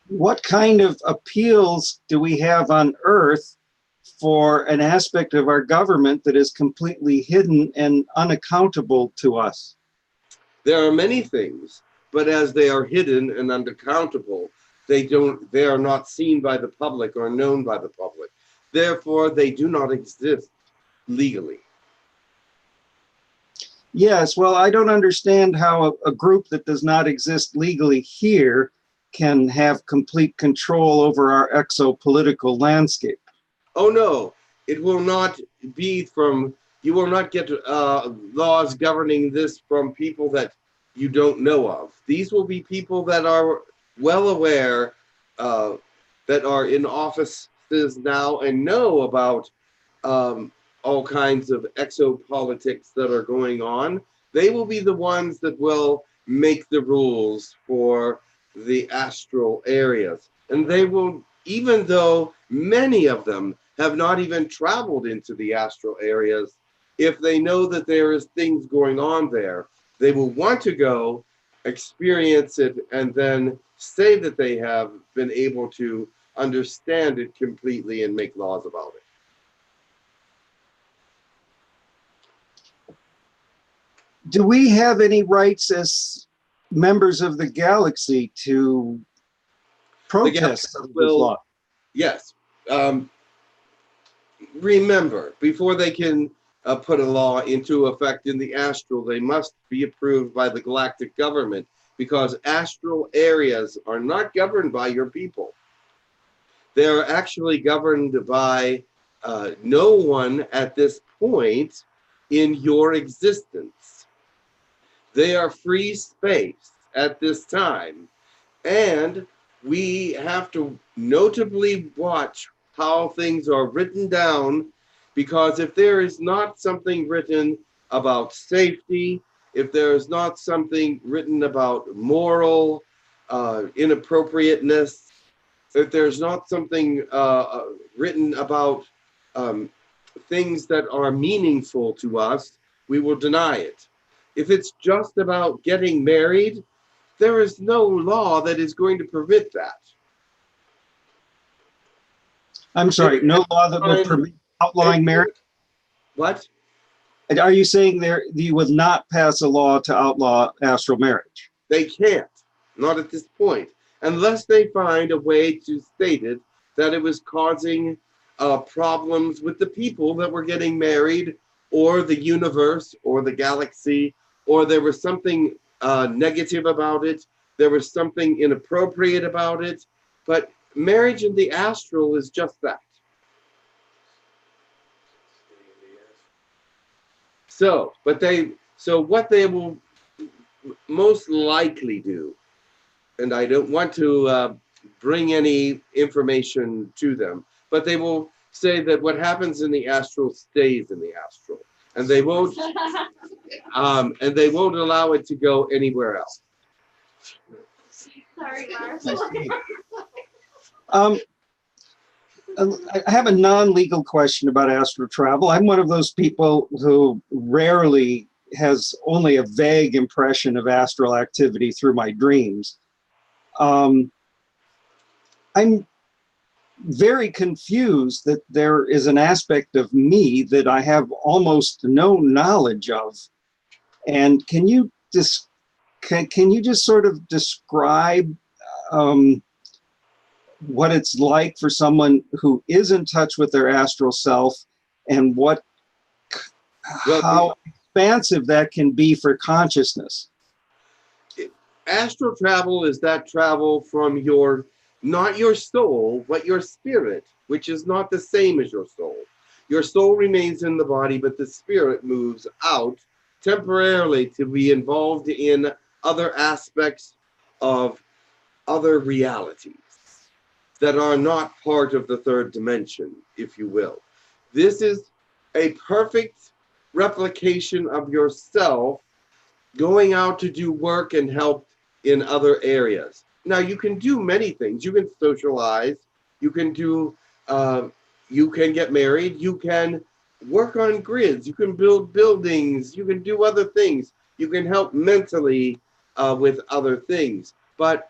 Speaker 14: what kind of appeals do we have on Earth for an aspect of our government that is completely hidden and unaccountable to us?
Speaker 2: There are many things, but as they are hidden and unaccountable, they are not seen by the public or known by the public. Therefore, they do not exist legally.
Speaker 14: Yes, well, I don't understand how a group that does not exist legally here can have complete control over our exopolitical landscape.
Speaker 2: Oh no, it will not be from, you will not get laws governing this from people that you don't know of. These will be people that are well aware, that are in offices now and know about all kinds of exopolitics that are going on. They will be the ones that will make the rules for the astral areas. And they will, even though many of them have not even traveled into the astral areas, if they know that there is things going on there, they will want to go experience it and then say that they have been able to understand it completely and make laws about it.
Speaker 14: do we have any rights as members of the galaxy to protest some of this law?
Speaker 2: Yes. Remember, before they can put a law into effect in the astral, they must be approved by the galactic government, because astral areas are not governed by your people. They're actually governed by no one at this point in your existence. They are free space at this time, and we have to notably watch how things are written down, because if there is not something written about safety, if there is not something written about moral inappropriateness, if there's not something written about things that are meaningful to us, we will deny it. If it's just about getting married, there is no law that is going to permit that.
Speaker 14: I'm sorry, no law that will permit outlawing marriage?
Speaker 2: What?
Speaker 14: And are you saying there you would not pass a law to outlaw astral marriage?
Speaker 2: They can't, not at this point, unless they find a way to state it that it was causing problems with the people that were getting married, or the universe, or the galaxy, or there was something negative about it, there was something inappropriate about it. But marriage in the astral is just that. So what they will most likely do, and I don't want to bring any information to them, but they will say that what happens in the astral stays in the astral, and they won't allow it to go anywhere else.
Speaker 3: Sorry, Lars.
Speaker 14: I have a non-legal question about astral travel. I'm one of those people who rarely has only a vague impression of astral activity through my dreams. I'm very confused that there is an aspect of me that I have almost no knowledge of. And can you just sort of describe what it's like for someone who is in touch with their astral self, and how expansive that can be for consciousness?
Speaker 2: Astral travel is that travel from not your soul, but your spirit, which is not the same as your soul. Your soul remains in the body, but the spirit moves out temporarily to be involved in other aspects of other realities that are not part of the third dimension, if you will. This is a perfect replication of yourself going out to do work and help in other areas. Now, you can do many things. You can socialize, you can get married, you can work on grids, you can build buildings, you can do other things, you can help mentally with other things. But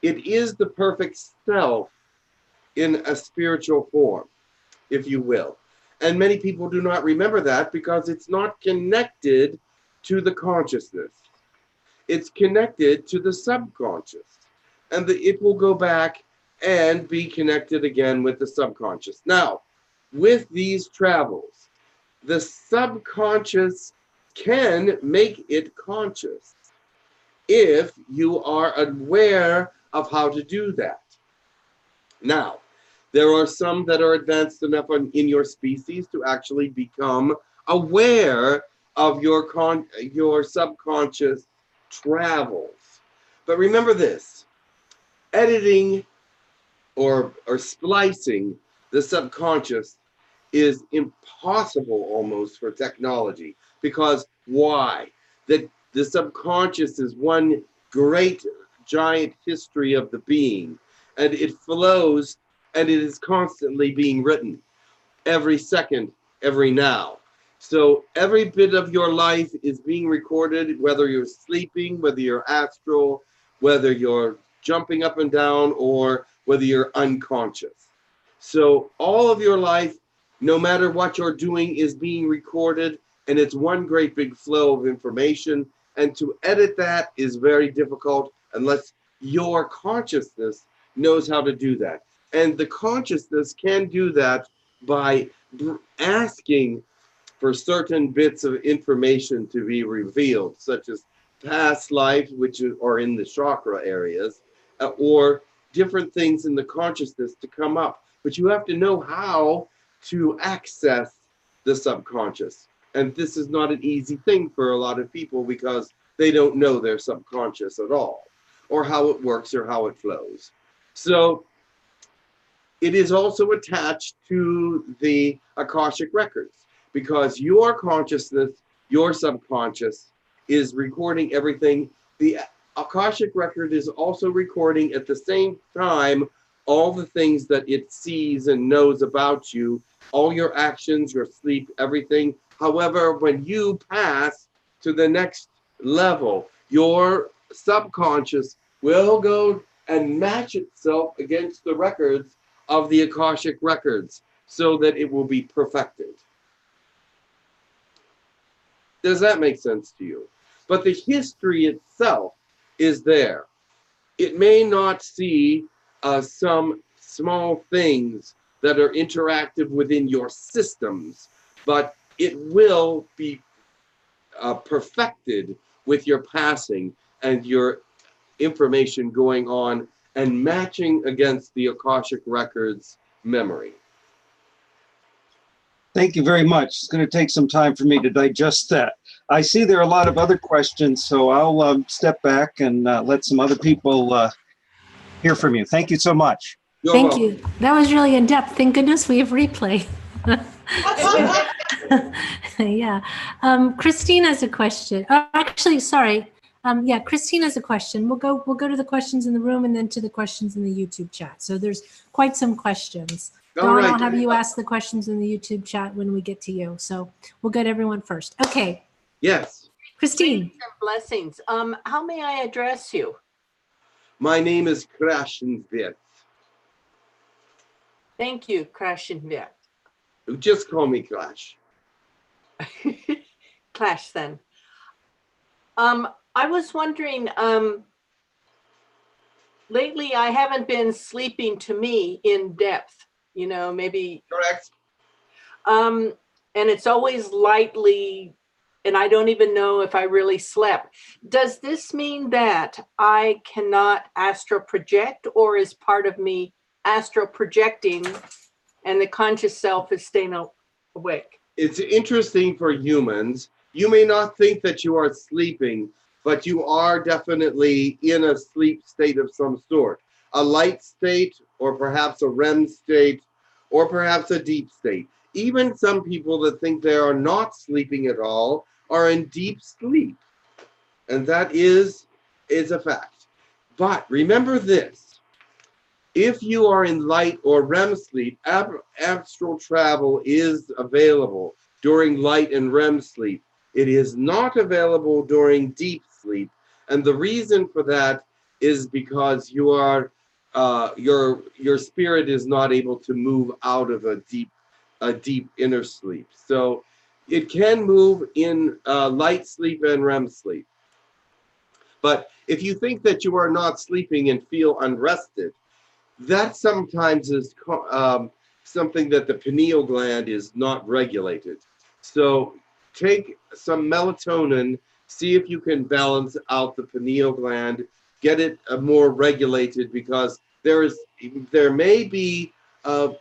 Speaker 2: it is the perfect self in a spiritual form, if you will. And many people do not remember that because it's not connected to the consciousness. It's connected to the subconscious. And it will go back and be connected again with the subconscious. Now, with these travels, the subconscious can make it conscious if you are aware of how to do that. Now, there are some that are advanced enough in your species to actually become aware of your subconscious travels. But remember this, editing or splicing the subconscious is impossible almost for technology. Because why? The subconscious is one great giant history of the being, and it flows, and it is constantly being written every second, every now. So every bit of your life is being recorded, whether you're sleeping, whether you're astral, whether you're jumping up and down, or whether you're unconscious. So all of your life, no matter what you're doing, is being recorded, and it's one great big flow of information. And to edit that is very difficult unless your consciousness knows how to do that. And the consciousness can do that by asking for certain bits of information to be revealed, such as past lives, which are in the chakra areas, or different things in the consciousness to come up. But you have to know how to access the subconscious. And this is not an easy thing for a lot of people because they don't know their subconscious at all, or how it works or how it flows. So it is also attached to the Akashic records, because your consciousness, your subconscious, is recording everything. The Akashic record is also recording at the same time all the things that it sees and knows about you, all your actions, your sleep, everything. However, when you pass to the next level, your subconscious will go and match itself against the records of the Akashic records so that it will be perfected. Does that make sense to you? But the history itself is there. It may not see some small things that are interactive within your systems, but it will be perfected with your passing and your information going on and matching against the Akashic records memory.
Speaker 14: Thank you very much. It's going to take some time for me to digest that. I see there are a lot of other questions, so I'll step back and let some other people hear from you. Thank you so much.
Speaker 1: Thank you. That was really in depth. Thank goodness we have replay. Yeah. Christine has a question. Oh, actually, sorry. Yeah, Christine has a question. We'll go to the questions in the room and then to the questions in the YouTube chat. So there's quite some questions. Dawn, I'll have you ask the questions in the YouTube chat when we get to you. So we'll get everyone first. Okay.
Speaker 2: Yes.
Speaker 1: Christine.
Speaker 15: Blessings. How may I address you?
Speaker 2: My name is Krashenvit.
Speaker 15: Thank you, Krashenvit.
Speaker 2: Just call me Clash.
Speaker 15: Clash then. I was wondering, lately I haven't been sleeping to me in depth, you know, maybe.
Speaker 2: Correct.
Speaker 15: And it's always lightly, and I don't even know if I really slept. Does this mean that I cannot astral project, or is part of me astral projecting and the conscious self is staying awake?
Speaker 2: It's interesting for humans. You may not think that you are sleeping, but you are definitely in a sleep state of some sort. A light state, or perhaps a REM state, or perhaps a deep state. Even some people that think they are not sleeping at all are in deep sleep. And that is a fact. But remember this. If you are in light or REM sleep, astral travel is available during light and REM sleep. It is not available during deep sleep. And the reason for that is because you are, your spirit is not able to move out of a deep inner sleep. So it can move in light sleep and REM sleep. But if you think that you are not sleeping and feel unrested, that sometimes is something that the pineal gland is not regulated. So take some melatonin, see if you can balance out the pineal gland, get it more regulated, because there may be the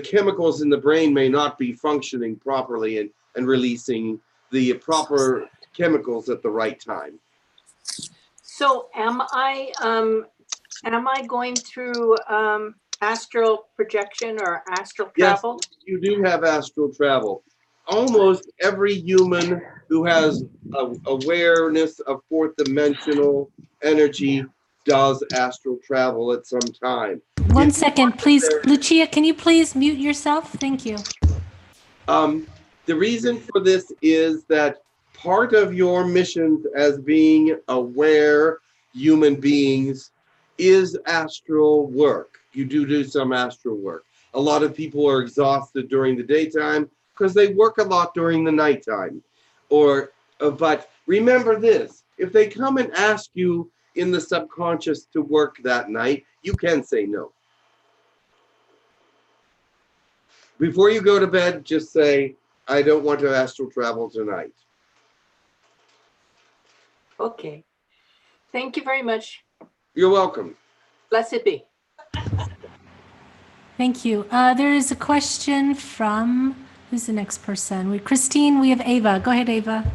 Speaker 2: chemicals in the brain may not be functioning properly and releasing the proper chemicals at the right time.
Speaker 15: So am I going through astral projection or astral travel?
Speaker 2: Yes, you do have astral travel. Almost every human who has awareness of fourth dimensional energy does astral travel at some time.
Speaker 1: One second, please. Lucia, can you please mute yourself? Thank you.
Speaker 2: The reason for this is that part of your mission as being aware human beings is astral work. You do some astral work. A lot of people are exhausted during the daytime. because they work a lot during the nighttime. But remember this, if they come and ask you in the subconscious to work that night, you can say no. Before you go to bed, just say, I don't want to astral travel tonight.
Speaker 15: Okay. Thank you very much.
Speaker 2: You're welcome.
Speaker 15: Blessed be.
Speaker 1: Thank you. There is a question from, who's the next person? Christine, we have Ava. Go ahead, Ava.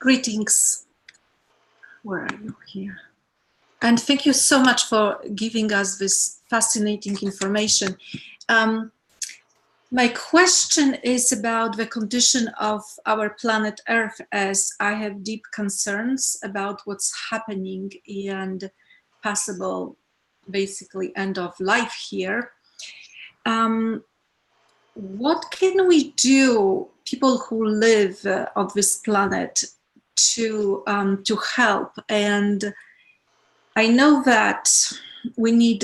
Speaker 11: Greetings. Where are you here? And thank you so much for giving us this fascinating information. My question is about the condition of our planet Earth, as I have deep concerns about what's happening and possible, basically, end of life here. What can we do, people who live on this planet, to help? And I know that we need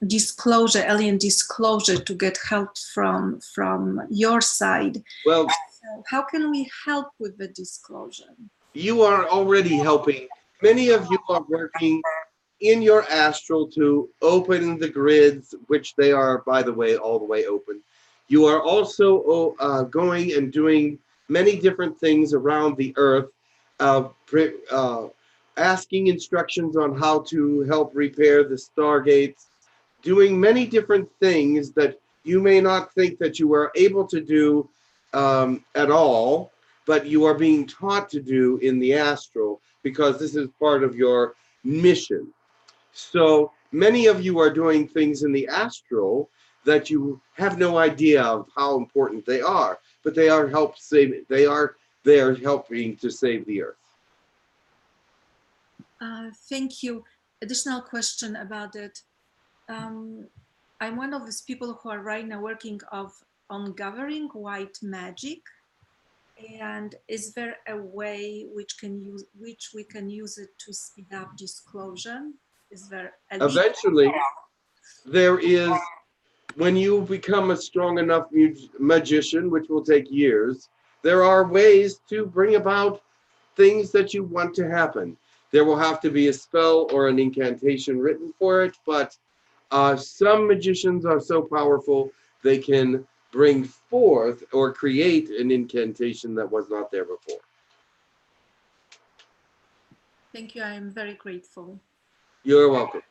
Speaker 11: disclosure, alien disclosure, to get help from your side.
Speaker 2: Well,
Speaker 11: so how can we help with the disclosure?
Speaker 2: You are already helping. Many of you are working in your astral to open the grids, which they are, by the way, all the way open. You are also going and doing many different things around the earth, asking instructions on how to help repair the stargates, doing many different things that you may not think that you are able to do at all, but you are being taught to do in the astral because this is part of your mission. So many of you are doing things in the astral that you have no idea of how important they are, but they are they are helping to save the earth.
Speaker 11: Thank you. Additional question about it. I'm one of these people who are right now working on gathering white magic. And is there a way which we can use it to speed up disclosure? Is there
Speaker 2: Eventually, there is, when you become a strong enough magician, which will take years, there are ways to bring about things that you want to happen. There will have to be a spell or an incantation written for it, but some magicians are so powerful they can bring forth or create an incantation that was not there before.
Speaker 11: Thank you. I am very grateful.
Speaker 2: You're welcome.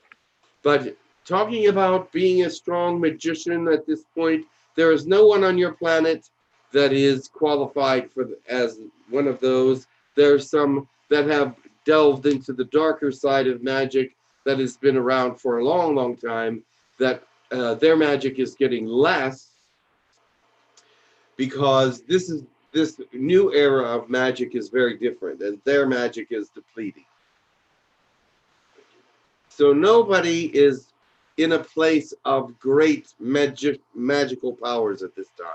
Speaker 2: But talking about being a strong magician at this point, there is no one on your planet that is qualified as one of those. There are some that have delved into the darker side of magic that has been around for a long, long time, that their magic is getting less because this new era of magic is very different and their magic is depleting. So nobody is in a place of great magical powers at this time.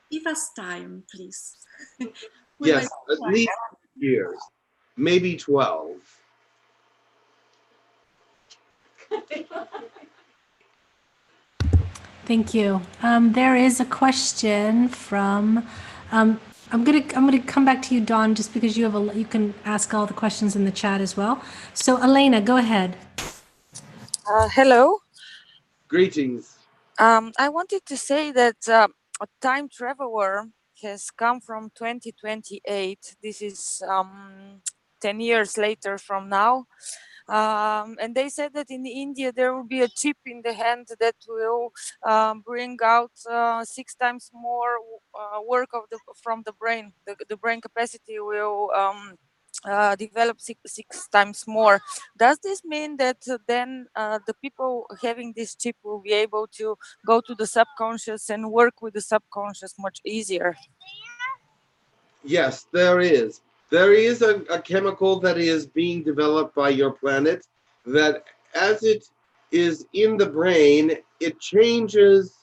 Speaker 11: Give us time, please.
Speaker 2: Yes, at least years, maybe 12.
Speaker 1: Thank you. There is a question from. I'm gonna come back to you, Dawn, just because you can ask all the questions in the chat as well. So Elena, go ahead.
Speaker 16: Hello.
Speaker 2: Greetings.
Speaker 16: I wanted to say that a time traveler has come from 2028. This is 10 years later from now. And they said that in India there will be a chip in the hand that will bring out 6 times more work from the brain. The brain capacity will develop six times more. Does this mean that then the people having this chip will be able to go to the subconscious and work with the subconscious much easier?
Speaker 2: Yes, there is. There is a chemical that is being developed by your planet that as it is in the brain, it changes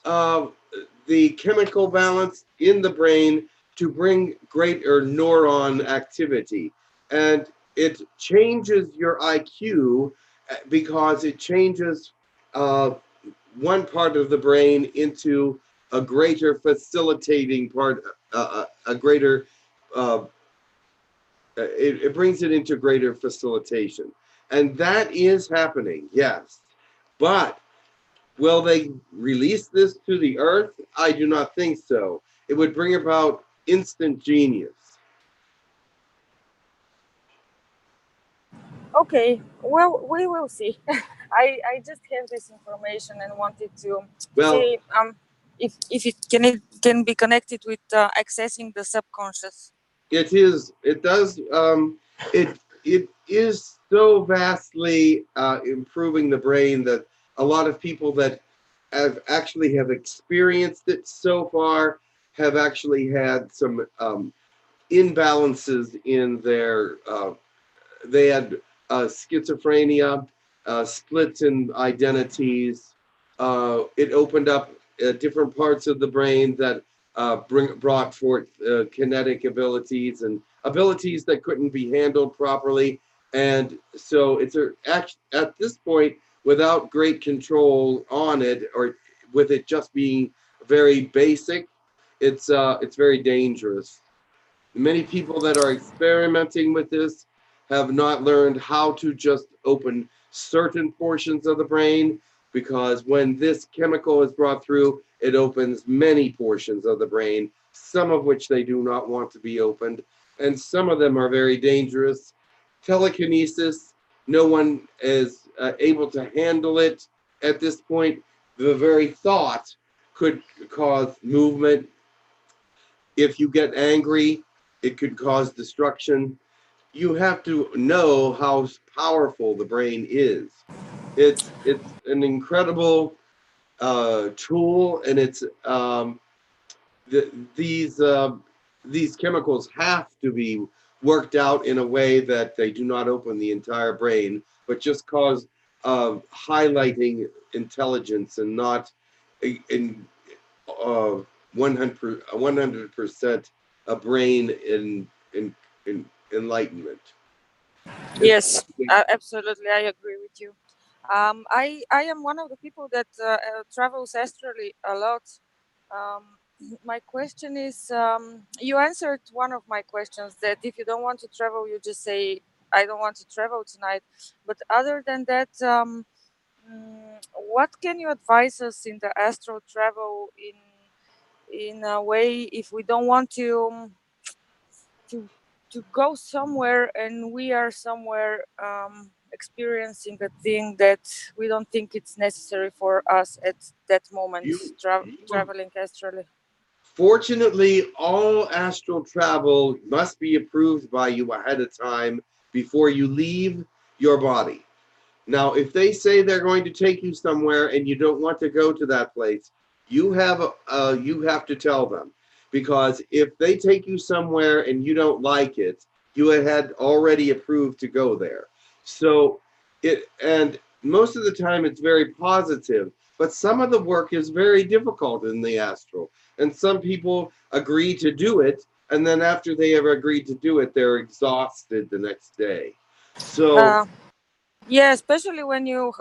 Speaker 2: the chemical balance in the brain to bring greater neuron activity. And it changes your IQ because it changes one part of the brain into a greater facilitating part, a greater, it brings it into greater facilitation. And that is happening, yes. But will they release this to the earth? I do not think so. It would bring about instant genius.
Speaker 16: Okay, well, we will see. I just have this information and wanted to see if it can be connected with accessing the subconscious.
Speaker 2: It is. It does. It is so vastly improving the brain that a lot of people that have experienced it so far have actually had some imbalances in their. They had schizophrenia, splits in identities. It opened up different parts of the brain that brought forth kinetic abilities and abilities that couldn't be handled properly. And so it's at this point, without great control on it, or with it just being very basic, it's very dangerous. Many people that are experimenting with this have not learned how to just open certain portions of the brain, because when this chemical is brought through, it opens many portions of the brain, some of which they do not want to be opened, and some of them are very dangerous. Telekinesis, no one is able to handle it at this point. The very thought could cause movement. If you get angry, it could cause destruction. You have to know how powerful the brain is. It's an incredible tool, and it's these chemicals have to be worked out in a way that they do not open the entire brain, but just cause highlighting intelligence and not in 100% a brain in enlightenment.
Speaker 16: Yes, absolutely, I agree with you. I am one of the people that travels astrally a lot. My question is, you answered one of my questions, that if you don't want to travel, you just say, I don't want to travel tonight. But other than that, what can you advise us in the astral travel in a way if we don't want to go somewhere and we are somewhere experiencing a thing that we don't think it's necessary for us at that moment, traveling astrally?
Speaker 2: Fortunately, all astral travel must be approved by you ahead of time before you leave your body. Now, if they say they're going to take you somewhere and you don't want to go to that place, you have to tell them, because if they take you somewhere and you don't like it, you had already approved to go there. So and most of the time it's very positive, but some of the work is very difficult in the astral, and some people agree to do it, and then after they have agreed to do it, they're exhausted the next day. So
Speaker 16: yeah, especially when you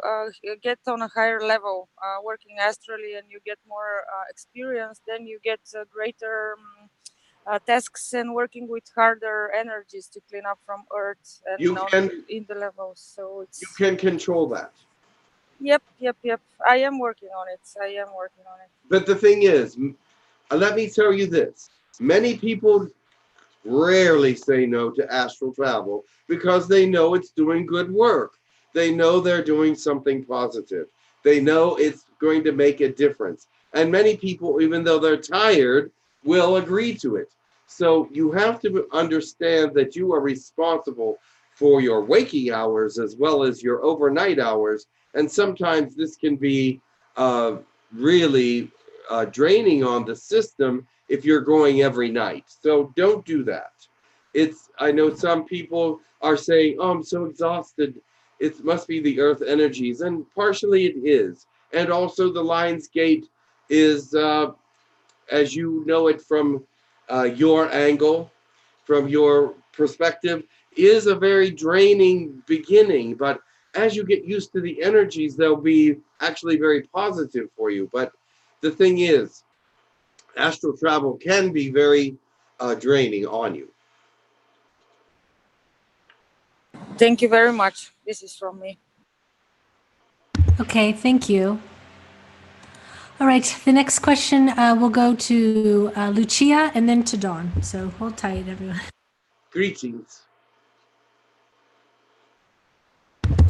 Speaker 16: get on a higher level, working astrally, and you get more experience, then you get greater tasks and working with harder energies to clean up from Earth and in the levels. So it's,
Speaker 2: you can control that.
Speaker 16: Yep. I am working on it.
Speaker 2: But the thing is, let me tell you this: many people rarely say no to astral travel because they know it's doing good work. They know they're doing something positive. They know it's going to make a difference. And many people, even though they're tired, will agree to it. So you have to understand that you are responsible for your waking hours as well as your overnight hours. And sometimes this can be really draining on the system if you're going every night. So don't do that. I know some people are saying, oh, I'm so exhausted. It must be the earth energies. And partially it is. And also the Lion's Gate is, as you know it from your angle, from your perspective, is a very draining beginning. But as you get used to the energies, they'll be actually very positive for you. But the thing is, astral travel can be very draining on you.
Speaker 16: Thank you very much. This is from me.
Speaker 1: Okay, thank you. All right, the next question will go to Lucia and then to Dawn. So hold tight, everyone.
Speaker 2: Greetings.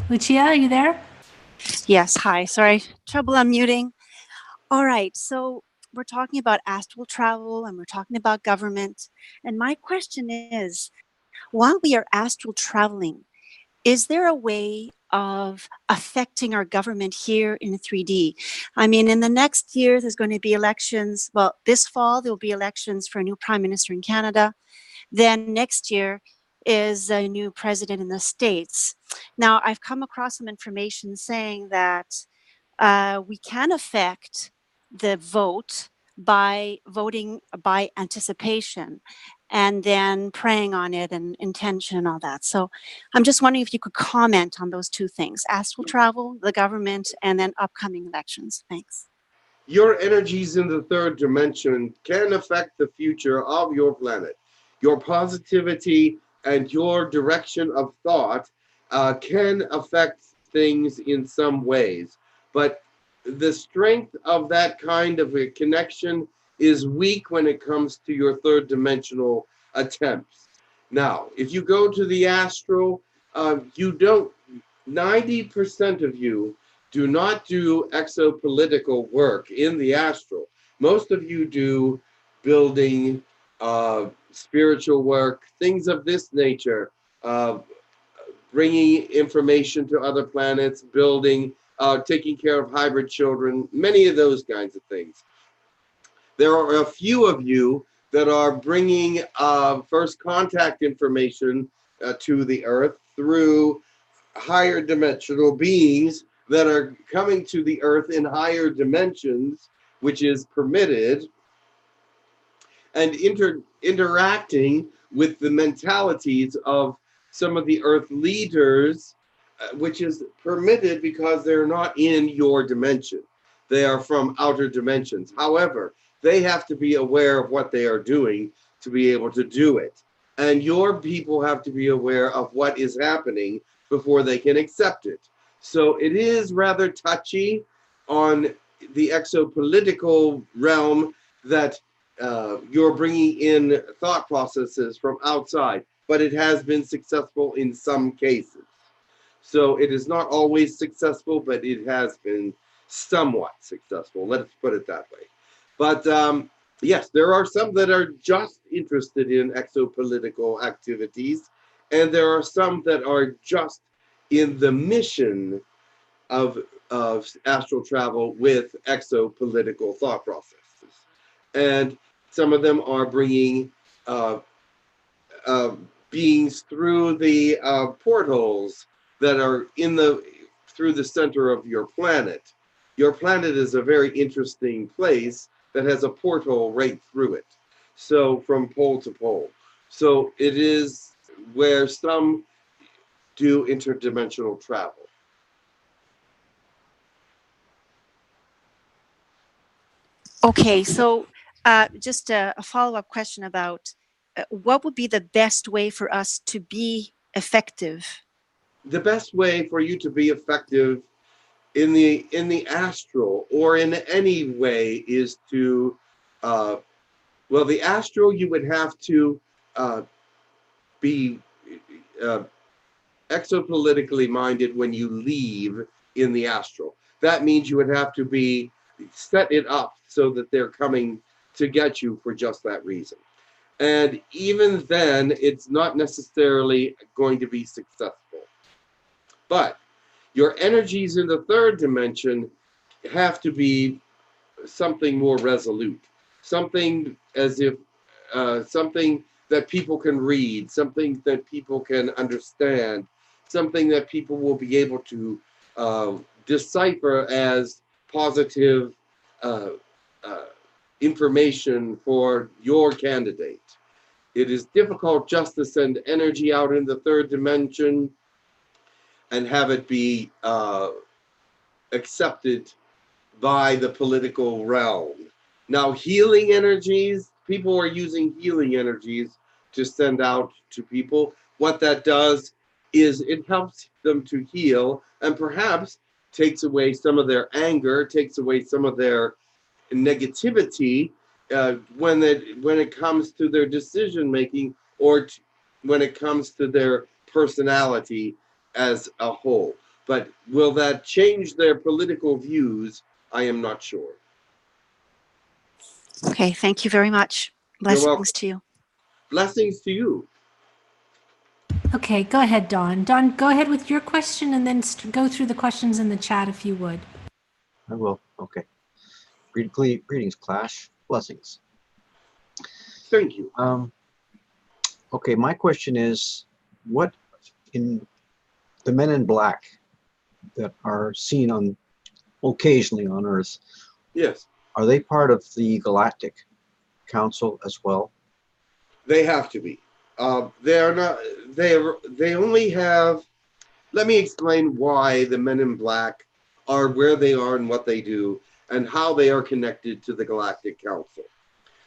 Speaker 1: Lucia, are you there?
Speaker 12: Yes, hi. Sorry, trouble unmuting. All right, so we're talking about astral travel and we're talking about government. And my question is, while we are astral traveling, is there a way of affecting our government here in 3D? I mean, in the next year, there's going to be elections. Well, this fall, there'll be elections for a new prime minister in Canada. Then next year is a new president in the States. Now, I've come across some information saying that we can affect the vote by voting by anticipation and then praying on it and intention and all that. So I'm just wondering if you could comment on those two things, astral travel, the government, and then upcoming elections. Thanks.
Speaker 2: Your energies in the third dimension can affect the future of your planet. Your positivity and your direction of thought can affect things in some ways. But the strength of that kind of a connection is weak when it comes to your third dimensional attempts. Now, if you go to the astral, 90% of you do not do exopolitical work in the astral. Most of you do building, spiritual work, things of this nature, bringing information to other planets, building, taking care of hybrid children, many of those kinds of things. There are a few of you that are bringing first contact information to the Earth through higher dimensional beings that are coming to the Earth in higher dimensions, which is permitted, and interacting with the mentalities of some of the Earth leaders, which is permitted because they're not in your dimension. They are from outer dimensions. However, they have to be aware of what they are doing to be able to do it. And your people have to be aware of what is happening before they can accept it. So it is rather touchy on the exopolitical realm that you're bringing in thought processes from outside, but it has been successful in some cases. So it is not always successful, but it has been somewhat successful. Let's put it that way. But yes, there are some that are just interested in exopolitical activities, and there are some that are just in the mission of astral travel with exopolitical thought processes. And some of them are bringing beings through the portals that are through the center of your planet. Your planet is a very interesting place that has a portal right through it. So from pole to pole. So it is where some do interdimensional travel.
Speaker 12: Okay, so just a follow-up question about what would be the best way for us to be effective?
Speaker 2: The best way for you to be effective in the astral or in any way is to, well, the astral, you would have to be exopolitically minded when you leave in the astral. That means you would have to be set it up so that they're coming to get you for just that reason. And even then, it's not necessarily going to be successful. But your energies in the third dimension have to be something more resolute, something as if something that people can read, something that people can understand, something that people will be able to decipher as positive information for your candidate. It is difficult just to send energy out in the third dimension. and have it be accepted by the political realm. Now, healing energies, people are using healing energies to send out to people. What that does is it helps them to heal and perhaps takes away some of their anger, takes away some of their negativity when it comes to their decision making or when it comes to their personality as a whole. But will that change their political views? I am not sure.
Speaker 12: Okay, thank you very much. Blessings to you.
Speaker 2: Blessings to you.
Speaker 1: Okay, go ahead, Dawn. Dawn, go ahead with your question and then go through the questions in the chat if you would.
Speaker 7: I will. Okay. Greetings, class. Blessings.
Speaker 2: Thank you.
Speaker 7: Okay, my question is, what in the men in black that are seen on occasionally on Earth?
Speaker 2: Yes.
Speaker 7: Are they part of the Galactic Council as well?
Speaker 2: They have to be. They are not. They only have. Let me explain why the men in black are where they are and what they do, and how they are connected to the Galactic Council.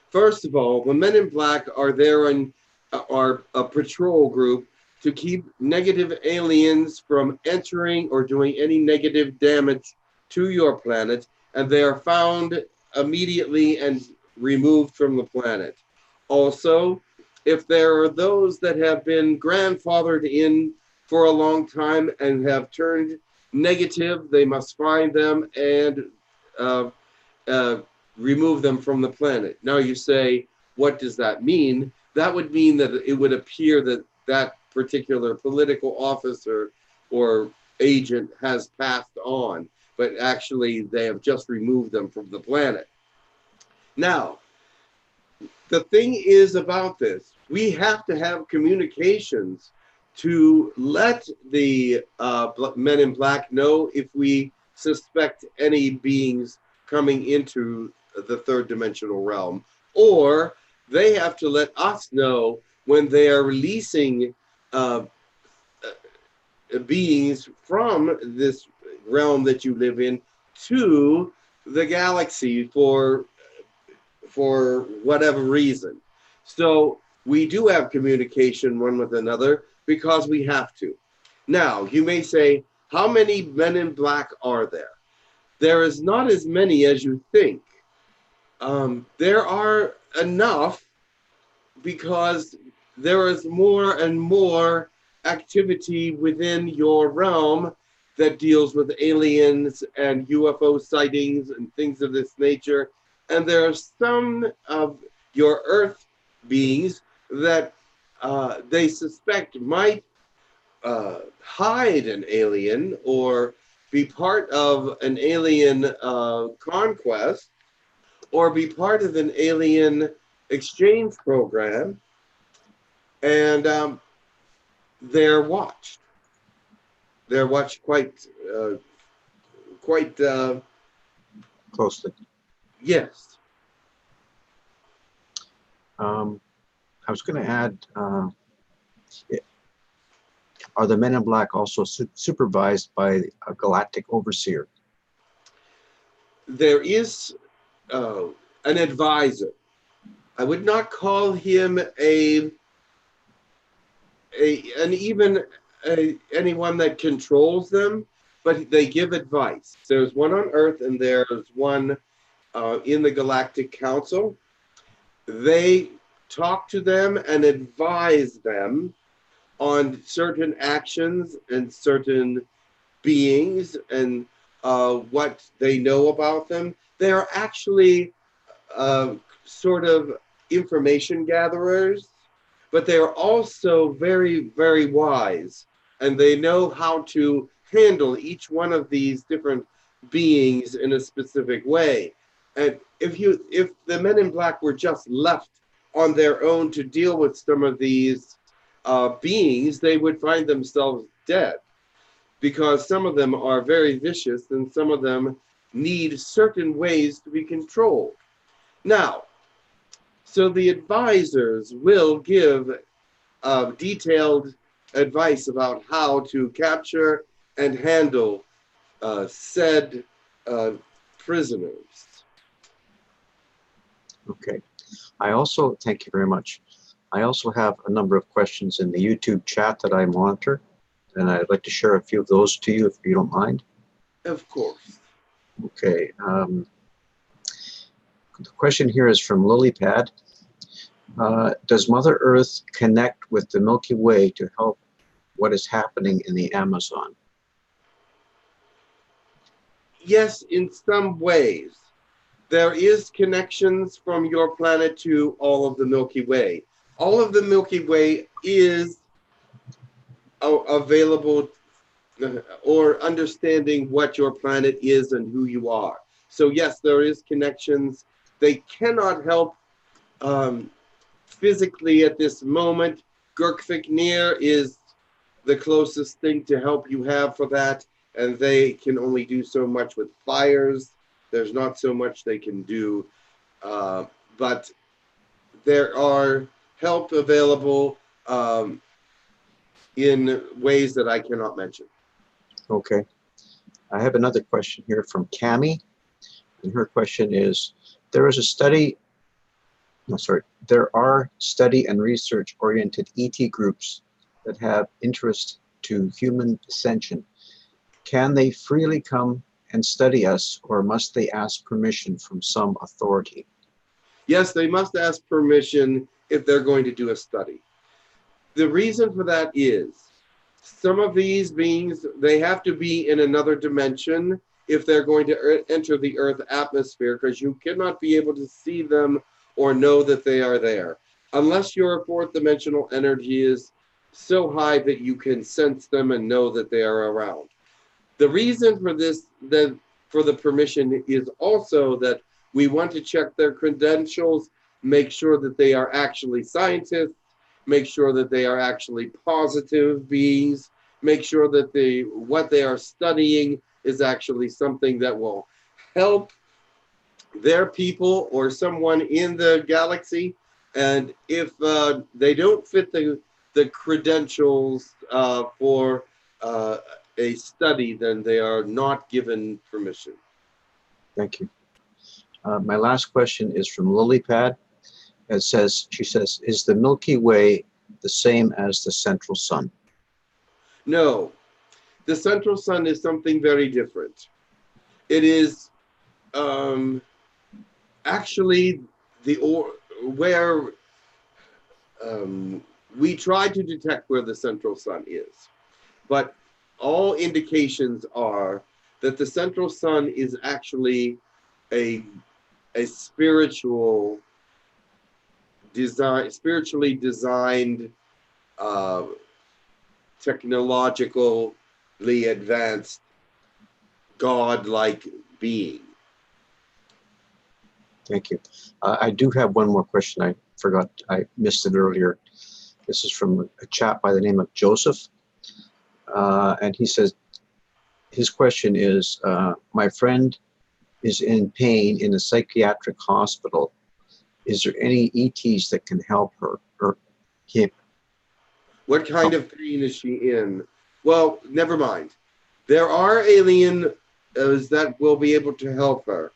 Speaker 2: First of all, the men in black are there and are a patrol group to keep negative aliens from entering or doing any negative damage to your planet, and they are found immediately and removed from the planet. Also, if there are those that have been grandfathered in for a long time and have turned negative, they must find them and remove them from the planet. Now you say, what does that mean? That would mean that it would appear that that particular political officer or agent has passed on, but actually they have just removed them from the planet. Now, the thing is about this, we have to have communications to let the men in black know if we suspect any beings coming into the third dimensional realm, or they have to let us know when they are releasing beings from this realm that you live in to the galaxy for whatever reason. So we do have communication one with another because we have to. Now, you may say, how many men in black are there? There is not as many as you think. There are enough because there is more and more activity within your realm that deals with aliens and UFO sightings and things of this nature. And there are some of your Earth beings that they suspect might hide an alien or be part of an alien conquest or be part of an alien exchange program, and they're watched. They're watched quite
Speaker 7: closely.
Speaker 2: Yes.
Speaker 7: I was going to add, are the men in black also supervised by a galactic overseer?
Speaker 2: There is an advisor. I would not call him anyone that controls them, but they give advice. There's one on Earth and there's one in the Galactic Council. They talk to them and advise them on certain actions and certain beings and what they know about them. They are actually sort of information gatherers, but they are also very, very wise, and they know how to handle each one of these different beings in a specific way. And if the men in black were just left on their own to deal with some of these beings, they would find themselves dead, because some of them are very vicious and some of them need certain ways to be controlled. Now, so the advisors will give detailed advice about how to capture and handle said prisoners.
Speaker 7: Okay. I also, thank you very much. I also have a number of questions in the YouTube chat that I monitor, and I'd like to share a few of those to you if you don't mind.
Speaker 2: Of course.
Speaker 7: Okay. The question here is from 𝗪𝗘𝗕𝗓𝗓𝗓𝗓. Does Mother Earth connect with the Milky Way to help what is happening in the Amazon?
Speaker 2: Yes, in some ways. There is connections from your planet to all of the Milky Way. All of the Milky Way is available or understanding what your planet is and who you are. So yes, there is connections. They cannot help physically at this moment. Girk Fitneer is the closest thing to help you have for that, and they can only do so much with fires. There's not so much they can do, but there are help available in ways that I cannot mention.
Speaker 7: Okay. I have another question here from Cami, and her question is, there are study and research-oriented ET groups that have interest to human ascension. Can they freely come and study us, or must they ask permission from some authority?
Speaker 2: Yes, they must ask permission if they're going to do a study. The reason for that is some of these beings, they have to be in another dimension if they're going to enter the Earth atmosphere, because you cannot be able to see them or know that they are there. Unless your fourth dimensional energy is so high that you can sense them and know that they are around. The reason for this, for the permission, is also that we want to check their credentials, make sure that they are actually scientists, make sure that they are actually positive beings, make sure that what they are studying is actually something that will help their people or someone in the galaxy. And if they don't fit the credentials for a study, then they are not given permission.
Speaker 7: Thank you. My last question is from 𝗪𝗘𝗕𝗓𝗓𝗓𝗓. She says, is the Milky Way the same as the central sun?
Speaker 2: No, the central sun is something very different. It is actually where we try to detect where the central sun is, but all indications are that the central sun is actually a spiritually designed, technologically advanced, God-like being.
Speaker 7: Thank you. I do have one more question. I forgot, I missed it earlier. This is from a chap by the name of Joseph. And he says, his question is, my friend is in pain in a psychiatric hospital. Is there any ETs that can help her or him?
Speaker 2: What kind of pain is she in? Well, never mind. There are aliens that will be able to help her.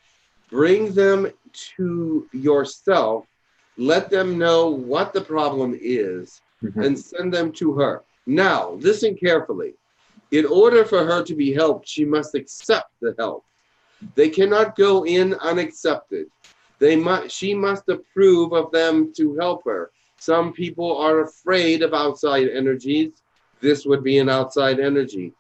Speaker 2: Bring them to yourself. Let them know what the problem is, and send them to her. Now, listen carefully. In order for her to be helped, she must accept the help. They cannot go in unaccepted. She must approve of them to help her. Some people are afraid of outside energies. This would be an outside energy.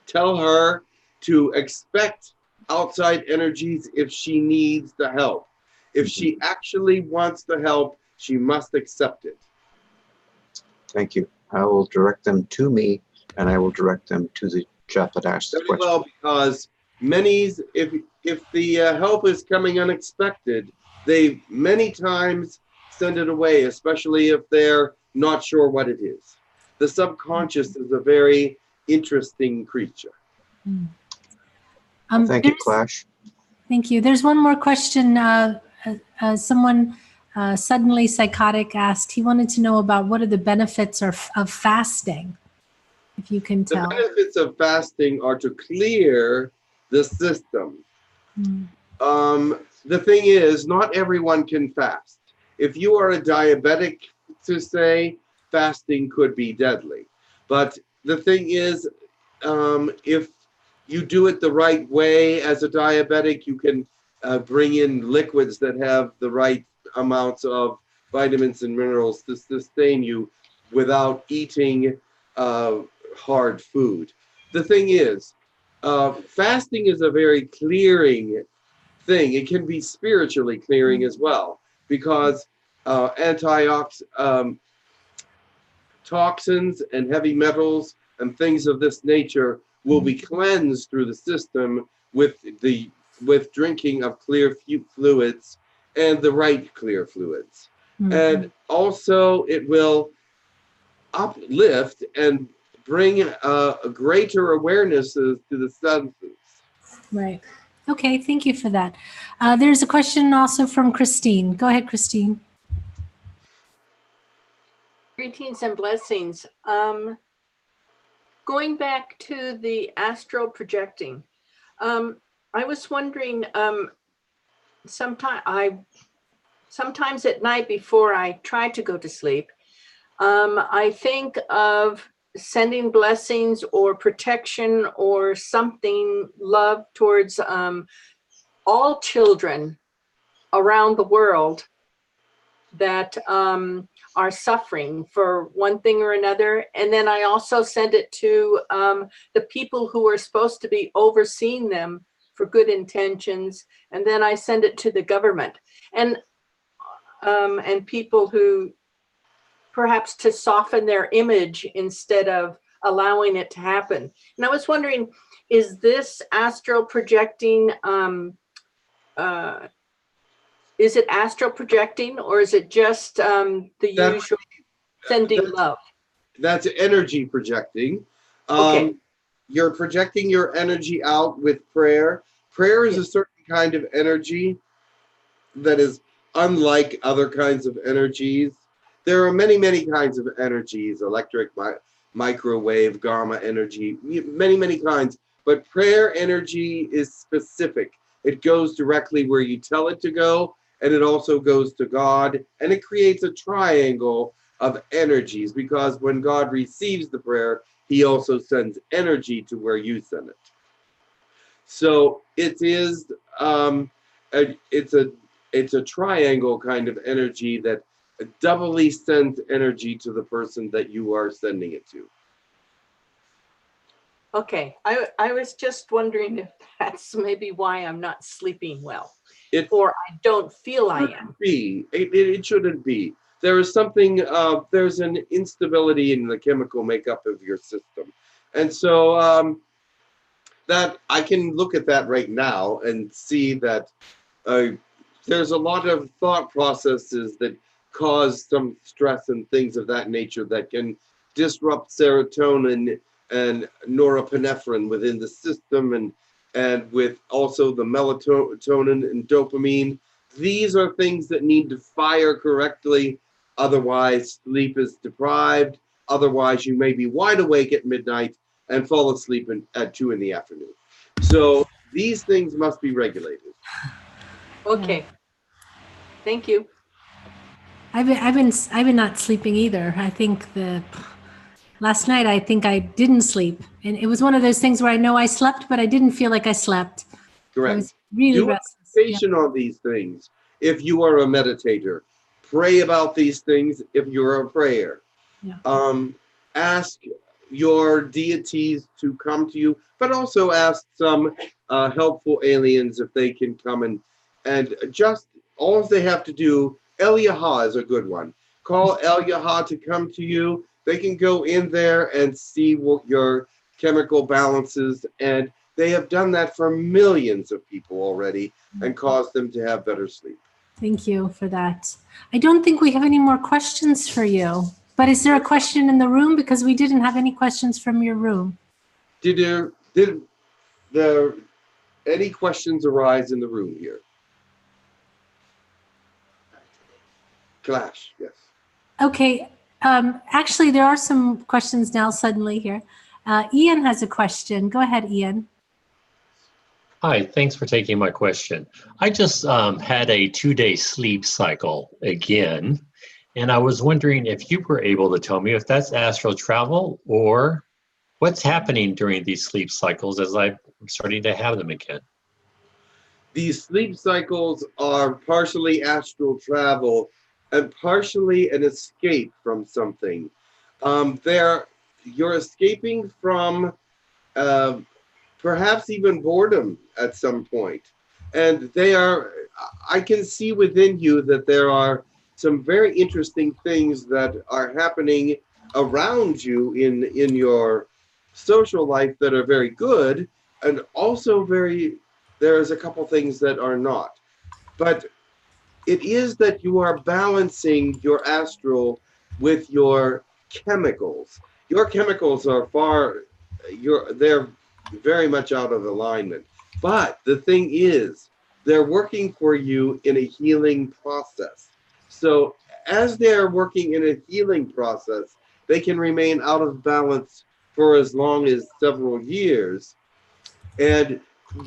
Speaker 2: Tell her to expect outside energies if she needs the help. If she actually wants the help, she must accept it.
Speaker 7: Thank you. I will direct them to me, and I will direct them to the chap that asked the question.
Speaker 2: Very well, because if the help is coming unexpected, they many times send it away, especially if they're not sure what it is. The subconscious is a very interesting creature.
Speaker 7: Thank you, Clash.
Speaker 1: Thank you. There's one more question. Someone suddenly psychotic asked, he wanted to know about what are the benefits of fasting. if you can
Speaker 2: The
Speaker 1: tell.
Speaker 2: benefits of fasting are to clear the system. The thing is, not everyone can fast. If you are a diabetic, to say, fasting could be deadly. But the thing is, if you do it the right way as a diabetic, you can bring in liquids that have the right amounts of vitamins and minerals to sustain you without eating hard food. The thing is, fasting is a very clearing thing. It can be spiritually clearing as well, because toxins and heavy metals and things of this nature will be cleansed through the system with drinking of clear fluids and the right clear fluids. And also it will uplift and bring a greater awarenesses to the senses.
Speaker 1: Right. Okay, thank you for that. There's a question also from Christine. Go ahead, Christine.
Speaker 15: Greetings and blessings. Going back to the astral projecting, I was wondering, sometimes at night before I try to go to sleep, I think of sending blessings or protection or something, love towards all children around the world that are suffering for one thing or another. And then I also send it to the people who are supposed to be overseeing them for good intentions. And then I send it to the government and people who perhaps to soften their image instead of allowing it to happen. And I was wondering, is this astral projecting, is it astral projecting, or is it just the usual sending love?
Speaker 2: That's energy projecting.
Speaker 15: Okay.
Speaker 2: You're projecting your energy out with prayer. Prayer is a certain kind of energy that is unlike other kinds of energies. There are many, many kinds of energies, electric, microwave, gamma energy, many, many kinds. But prayer energy is specific. It goes directly where you tell it to go, and it also goes to God, and it creates a triangle of energies, because when God receives the prayer, he also sends energy to where you send it. So it is, it's a triangle kind of energy that doubly sends energy to the person that you are sending it to.
Speaker 15: Okay, I was just wondering if that's maybe why I'm not sleeping well, or I don't feel I am.
Speaker 2: It shouldn't be. There is something, there's an instability in the chemical makeup of your system. And so that I can look at that right now and see that there's a lot of thought processes that cause some stress and things of that nature that can disrupt serotonin and norepinephrine within the system, and with also the melatonin and dopamine. These are things that need to fire correctly, otherwise sleep is deprived. Otherwise you may be wide awake at midnight and fall asleep at 2 in the afternoon. So these things must be regulated.
Speaker 15: Okay, thank you.
Speaker 1: I've been not sleeping either. I think last night I think I didn't sleep, and it was one of those things where I know I slept, but I didn't feel like I slept.
Speaker 2: Correct.
Speaker 1: I was really
Speaker 2: Do
Speaker 1: restless.
Speaker 2: meditation on these things. If you are a meditator, pray about these things. If you're a prayer, ask your deities to come to you, but also ask some helpful aliens if they can come and just all they have to do. 𝗪𝗓𝗓 is a good one. Call 𝗪𝗓𝗓 to come to you. They can go in there and see what your chemical balances, and they have done that for millions of people already and caused them to have better sleep.
Speaker 1: Thank you for that. I don't think we have any more questions for you, but is there a question in the room? Because we didn't have any questions from your room.
Speaker 2: Did there any questions arise in the room here? Clash, yes.
Speaker 1: Okay, actually there are some questions now suddenly here. Ian has a question. Go ahead, Ian.
Speaker 17: Hi, thanks for taking my question. I just had a 2-day sleep cycle again, and I was wondering if you were able to tell me if that's astral travel or what's happening during these sleep cycles as I'm starting to have them again.
Speaker 2: These sleep cycles are partially astral travel and partially an escape from something. You're escaping from perhaps even boredom at some point. And I can see within you that there are some very interesting things that are happening around you in your social life that are very good, and also there's a couple things that are not. But it is that you are balancing your astral with your chemicals. Your chemicals are they're very much out of alignment. But the thing is, they're working for you in a healing process. So as they're working in a healing process, they can remain out of balance for as long as several years. And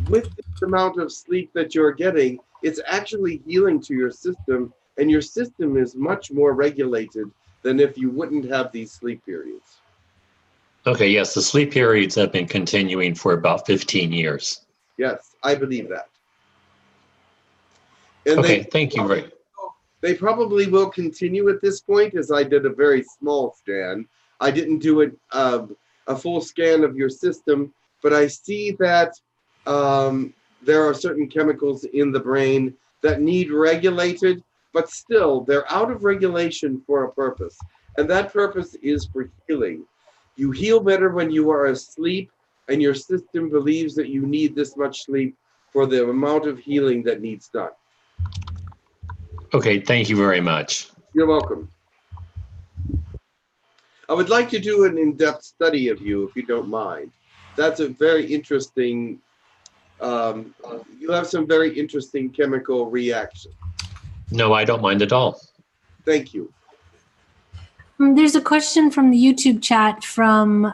Speaker 2: with the amount of sleep that you're getting, it's actually healing to your system, and your system is much more regulated than if you wouldn't have these sleep periods.
Speaker 17: Okay, yes, the sleep periods have been continuing for about 15 years.
Speaker 2: Yes, I believe that. And
Speaker 17: okay, thank you, Ray.
Speaker 2: They probably will continue at this point, as I did a very small scan. I didn't do a full scan of your system, but I see that there are certain chemicals in the brain that need regulated, but still they're out of regulation for a purpose. And that purpose is for healing. You heal better when you are asleep, and your system believes that you need this much sleep for the amount of healing that needs done.
Speaker 17: Okay, thank you very much.
Speaker 2: You're welcome. I would like to do an in-depth study of you, if you don't mind. That's a very interesting, you have some very interesting chemical reaction.
Speaker 17: No, I don't mind at all.
Speaker 2: Thank you.
Speaker 1: There's a question from the YouTube chat from,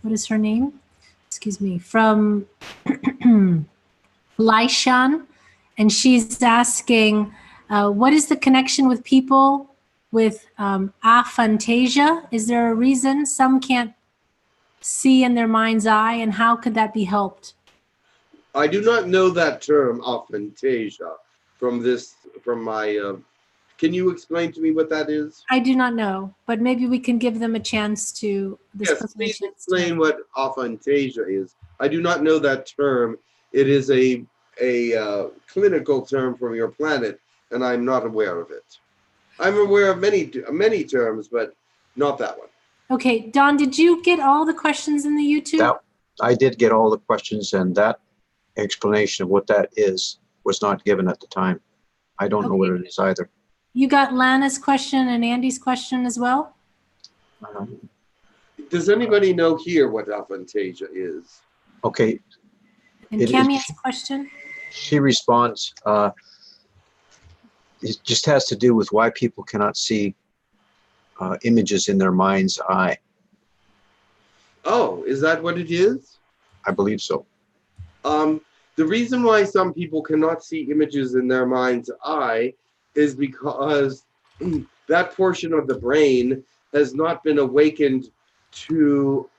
Speaker 1: what is her name? Excuse me, from Laishan. And she's asking, what is the connection with people with aphantasia? Is there a reason some can't see in their mind's eye, and how could that be helped?
Speaker 2: I do not know that term, aphantasia, from my, can you explain to me what that is?
Speaker 1: I do not know, but maybe we can give them a chance to.
Speaker 2: Yes, please explain what aphantasia is. I do not know that term. It is a clinical term from your planet, and I'm not aware of it. I'm aware of many terms, but not that one.
Speaker 1: Okay, Don, did you get all the questions in the YouTube?
Speaker 7: I did get all the questions, and that explanation of what that is was not given at the time. I don't know what it is either.
Speaker 1: You got Lana's question and Andy's question as well?
Speaker 2: Does anybody know here what aphantasia is?
Speaker 7: Okay.
Speaker 1: And Cammy's question?
Speaker 7: She responds, it just has to do with why people cannot see images in their mind's eye.
Speaker 2: Oh, is that what it is?
Speaker 7: I believe so.
Speaker 2: The reason why some people cannot see images in their mind's eye is because that portion of the brain has not been awakened to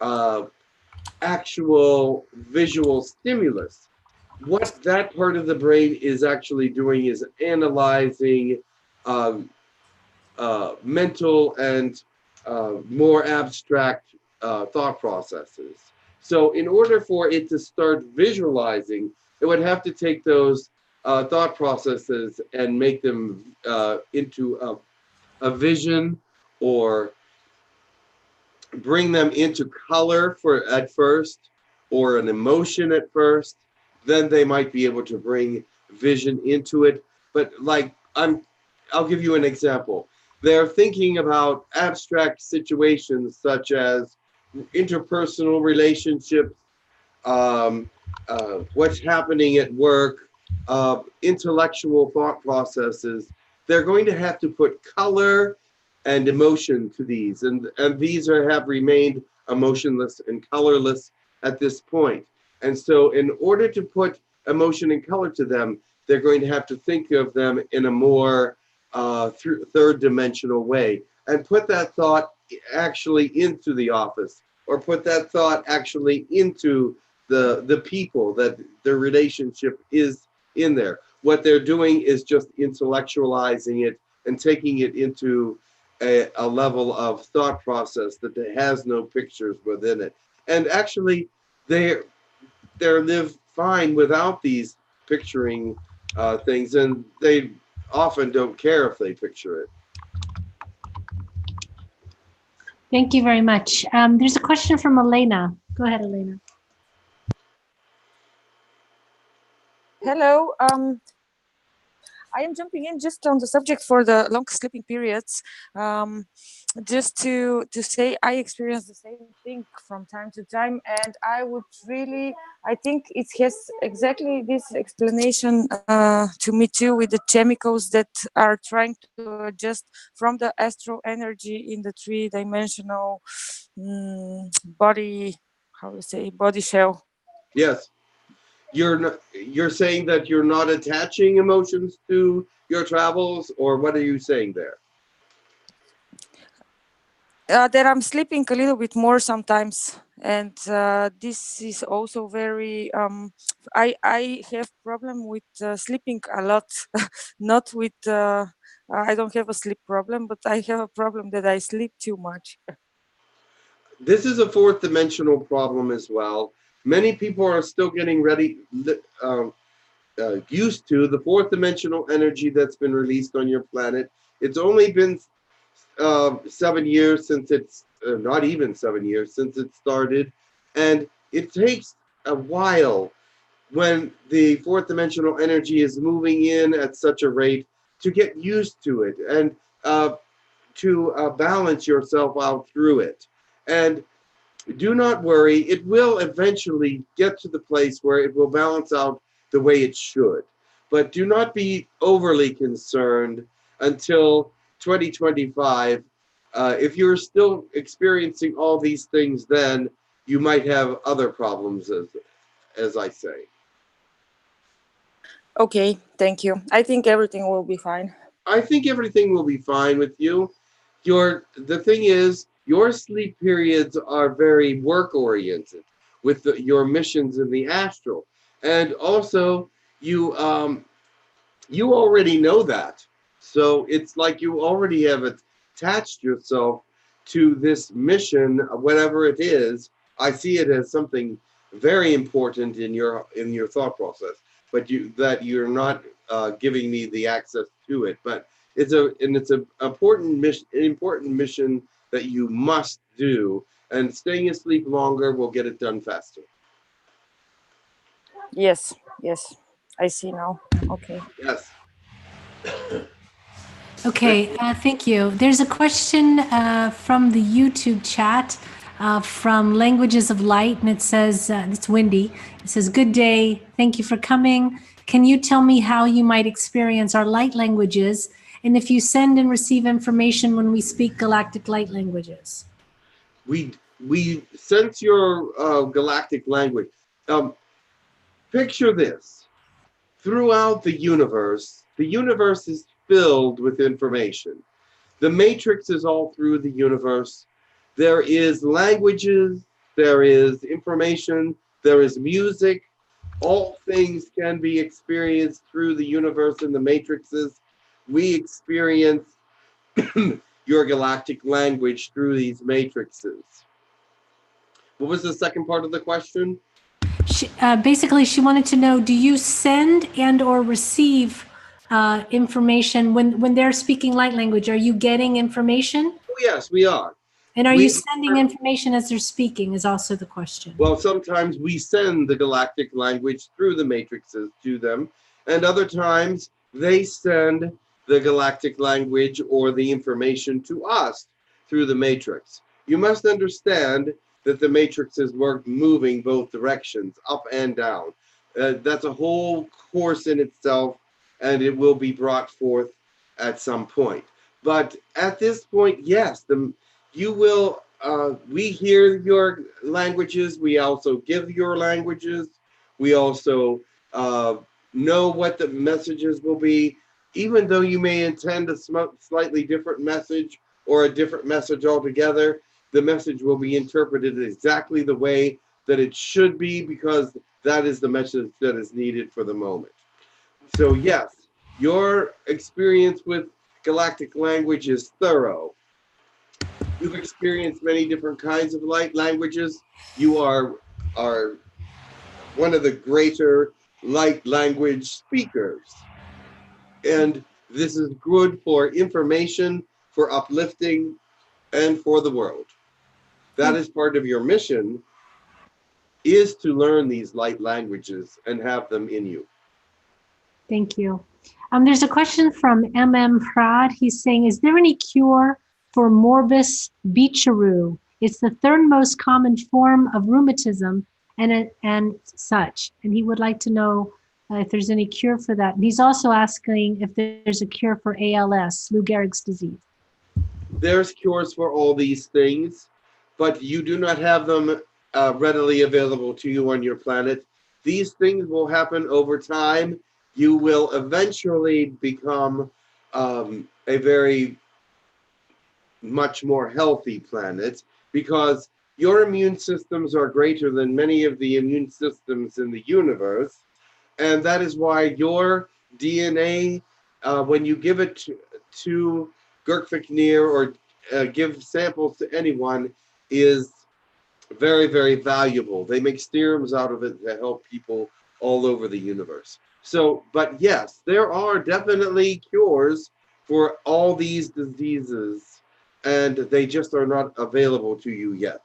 Speaker 2: actual visual stimulus. What that part of the brain is actually doing is analyzing mental and more abstract thought processes. So in order for it to start visualizing, it would have to take those thought processes and make them into a vision, or bring them into color at first, or an emotion at first. Then they might be able to bring vision into it. But I'll give you an example. They're thinking about abstract situations such as interpersonal relationships, what's happening at work, intellectual thought processes. They're going to have to put color and emotion to these, and these have remained emotionless and colorless at this point. And so in order to put emotion and color to them, they're going to have to think of them in a more third dimensional way and put that thought actually into the office, or put that thought actually into the people that their relationship is in there. What they're doing is just intellectualizing it and taking it into a level of thought process that has no pictures within it. And actually, they live fine without these picturing things, and they often don't care if they picture it.
Speaker 1: Thank you very much. There's a question from Elena. Go ahead, Elena.
Speaker 16: Hello. I am jumping in just on the subject for the long sleeping periods. Just to say I experience the same thing from time to time, and I think it has exactly this explanation to me too, with the chemicals that are trying to adjust from the astral energy in the three-dimensional body, body shell.
Speaker 2: Yes. You're saying that you're not attaching emotions to your travels, or what are you saying there?
Speaker 16: That I'm sleeping a little bit more sometimes, and this is also very I have problem with sleeping a lot. Not with I don't have a sleep problem, but I have a problem that I sleep too much.
Speaker 2: This is a fourth dimensional problem as well. Many people are still getting used to the fourth dimensional energy that's been released on your planet. It's only been 7 years since it's not even 7 years since it started, and it takes a while when the fourth dimensional energy is moving in at such a rate to get used to it and to balance yourself out through it. And do not worry, it will eventually get to the place where it will balance out the way it should. But do not be overly concerned until 2025. If you're still experiencing all these things, then you might have other problems, as I say.
Speaker 16: Okay, thank you. I think everything will be fine.
Speaker 2: I think everything will be fine with you. The thing is, your sleep periods are very work-oriented with your missions in the astral. And also, you already know that. So it's like you already have attached yourself to this mission, whatever it is. I see it as something very important in your thought process, but you're not giving me the access to it. But it's an important mission that you must do, and staying asleep longer will get it done faster.
Speaker 16: Yes, I see now. Okay.
Speaker 2: Yes.
Speaker 1: Okay, thank you. There's a question from the YouTube chat from Languages of Light, and it says, it's Wendy. It says, good day. Thank you for coming. Can you tell me how you might experience our light languages, and if you send and receive information when we speak galactic light languages?
Speaker 2: We sense your galactic language. Picture this. Throughout the universe is filled with information. The matrix is all through the universe. There is languages, there is information, there is music. All things can be experienced through the universe and the matrices. We experience your galactic language through these matrices. What was the second part of the question?
Speaker 1: Basically, she wanted to know, do you send and or receive information when they're speaking light language? Are you getting information?
Speaker 2: Oh, yes, we are.
Speaker 1: And are you sending information as they're speaking is also the question.
Speaker 2: Well, sometimes we send the galactic language through the matrices to them, and other times they send the galactic language or the information to us through the matrix. You must understand that the matrix is moving both directions, up and down. That's a whole course in itself, and it will be brought forth at some point. But at this point, yes, you will we hear your languages. We also give your languages. We also know what the messages will be, even though you may intend a slightly different message or a different message altogether. The message will be interpreted exactly the way that it should be, because that is the message that is needed for the moment. So yes, your experience with galactic language is thorough. You've experienced many different kinds of light languages. You are one of the greater light language speakers. And this is good for information, for uplifting, and for the world. That is part of your mission, is to learn these light languages and have them in you.
Speaker 1: Thank you. There's a question from MM Prad. He's saying, is there any cure for morbus 𝗪𝗪𝗔? It's the third most common form of rheumatism and such. And he would like to know if there's any cure for that. And he's also asking if there's a cure for ALS, Lou Gehrig's disease.
Speaker 2: There's cures for all these things, but you do not have them readily available to you on your planet. These things will happen over time. You will eventually become a very much more healthy planet, because your immune systems are greater than many of the immune systems in the universe. And that is why your DNA, when you give it to Girk Fitneer or give samples to anyone, is very, very valuable. They make serums out of it to help people all over the universe. So, but yes, there are definitely cures for all these diseases, and they just are not available to you yet.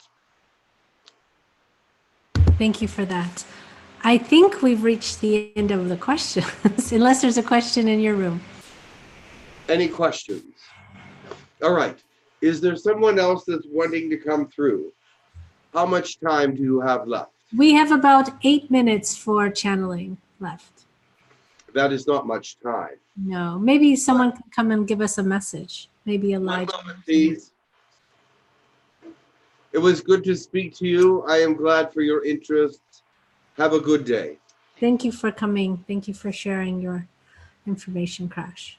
Speaker 1: Thank you for that. I think we've reached the end of the questions, unless there's a question in your room.
Speaker 2: Any questions? All right. Is there someone else that's wanting to come through? How much time do you have left?
Speaker 1: We have about 8 minutes for channeling left.
Speaker 2: That is not much time.
Speaker 1: No, maybe someone can come and give us a message. Maybe Elijah.
Speaker 2: One moment, please. It was good to speak to you. I am glad for your interest. Have a good day.
Speaker 1: Thank you for coming. Thank you for sharing your information, Crash.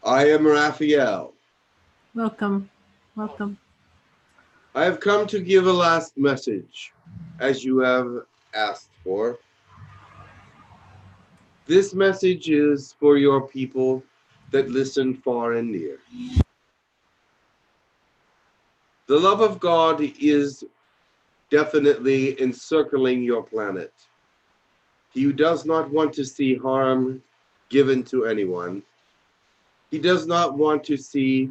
Speaker 2: I am Raphael.
Speaker 1: Welcome. Welcome.
Speaker 2: I have come to give a last message, as you have asked for. This message is for your people that listen far and near. The love of God is definitely encircling your planet. He does not want to see harm given to anyone. He does not want to see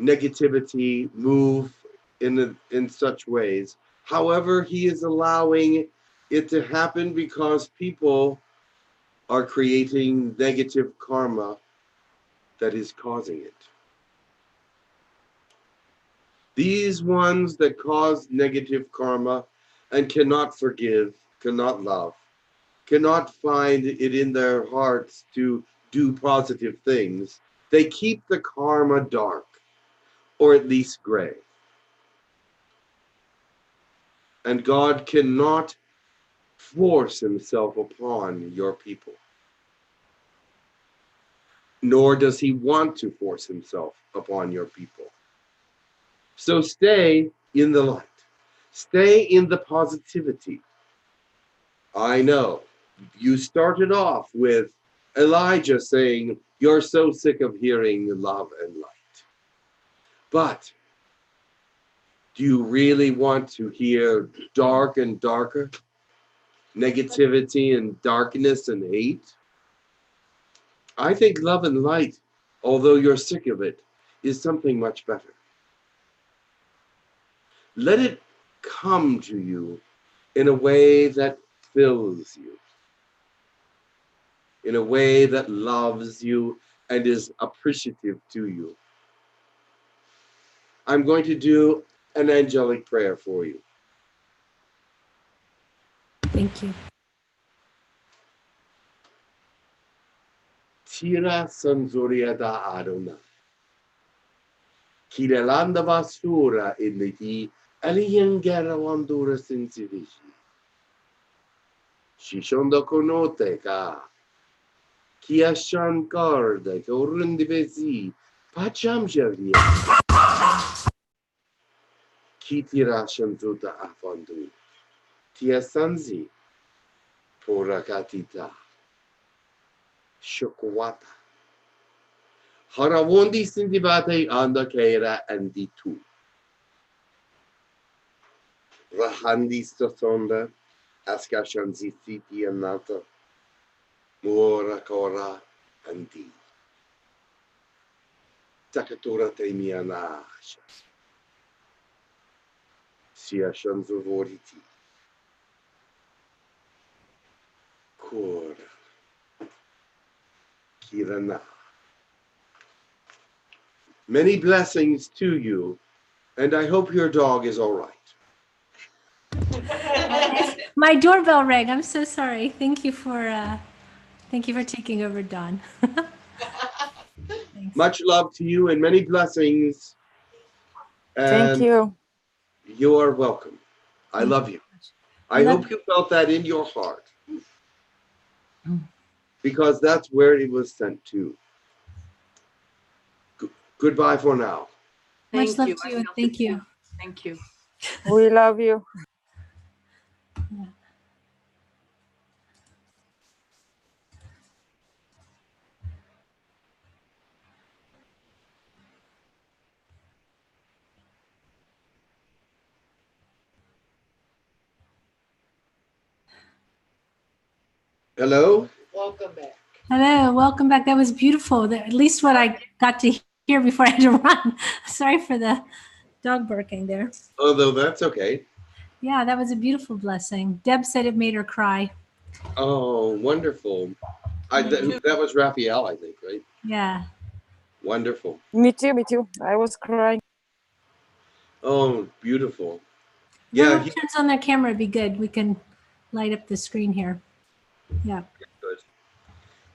Speaker 2: negativity move in such ways. However, he is allowing it to happen because people are creating negative karma that is causing it. These ones that cause negative karma and cannot forgive, cannot love, cannot find it in their hearts to do positive things, they keep the karma dark, or at least gray. And God cannot force himself upon your people. Nor does he want to force himself upon your people. So stay in the light. Stay in the positivity. I know you started off with Elijah saying, you're so sick of hearing love and light. But do you really want to hear dark and darker? Negativity and darkness and hate? I think love and light, although you're sick of it, is something much better. Let it come to you in a way that fills you. in a way that loves you and is appreciative to you. I'm going to do an angelic prayer for you.
Speaker 1: Thank you.
Speaker 2: Tira Sanzoriada Adonai. Kirelanda Basura in the Alien Garawandura Sinsivishi. Shishondo Konote Ka. Kia Shankarda, Korundivesi, Pacham Javier. Kitira Shanzuta Afondu. Tia Sanzi. Porakatita. Shokwata. Harawondi Sindibate Anda Kera and the two. Rahandi Stasonda, Askashanzi Siti and Nata, Mora Kora and D. Takatura Temiana, Sia Shanzo Voriti, Kora, Kirana. Many blessings to you, and I hope your dog is all right.
Speaker 1: My doorbell rang. I'm so sorry. Thank you for taking over, Dawn.
Speaker 2: Much love to you and many blessings.
Speaker 16: Thank you.
Speaker 2: You are welcome. I love you. I hope you felt that in your heart, because that's where it was sent to. Goodbye for now.
Speaker 1: Much love to you, and thank you.
Speaker 9: Thank you.
Speaker 16: We love you.
Speaker 2: Hello?
Speaker 10: Welcome back.
Speaker 1: Hello, welcome back. That was beautiful. At least what I got to hear before I had to run. Sorry for the dog barking there.
Speaker 2: Although that's okay.
Speaker 1: Yeah, that was a beautiful blessing. Deb said it made her cry.
Speaker 2: Oh, wonderful. That was Raphael, I think, right?
Speaker 1: Yeah.
Speaker 2: Wonderful.
Speaker 16: Me too, me too. I was crying.
Speaker 2: Oh, beautiful.
Speaker 1: Whoever turns on their camera would be good. We can light up the screen here. Yeah.
Speaker 2: Good.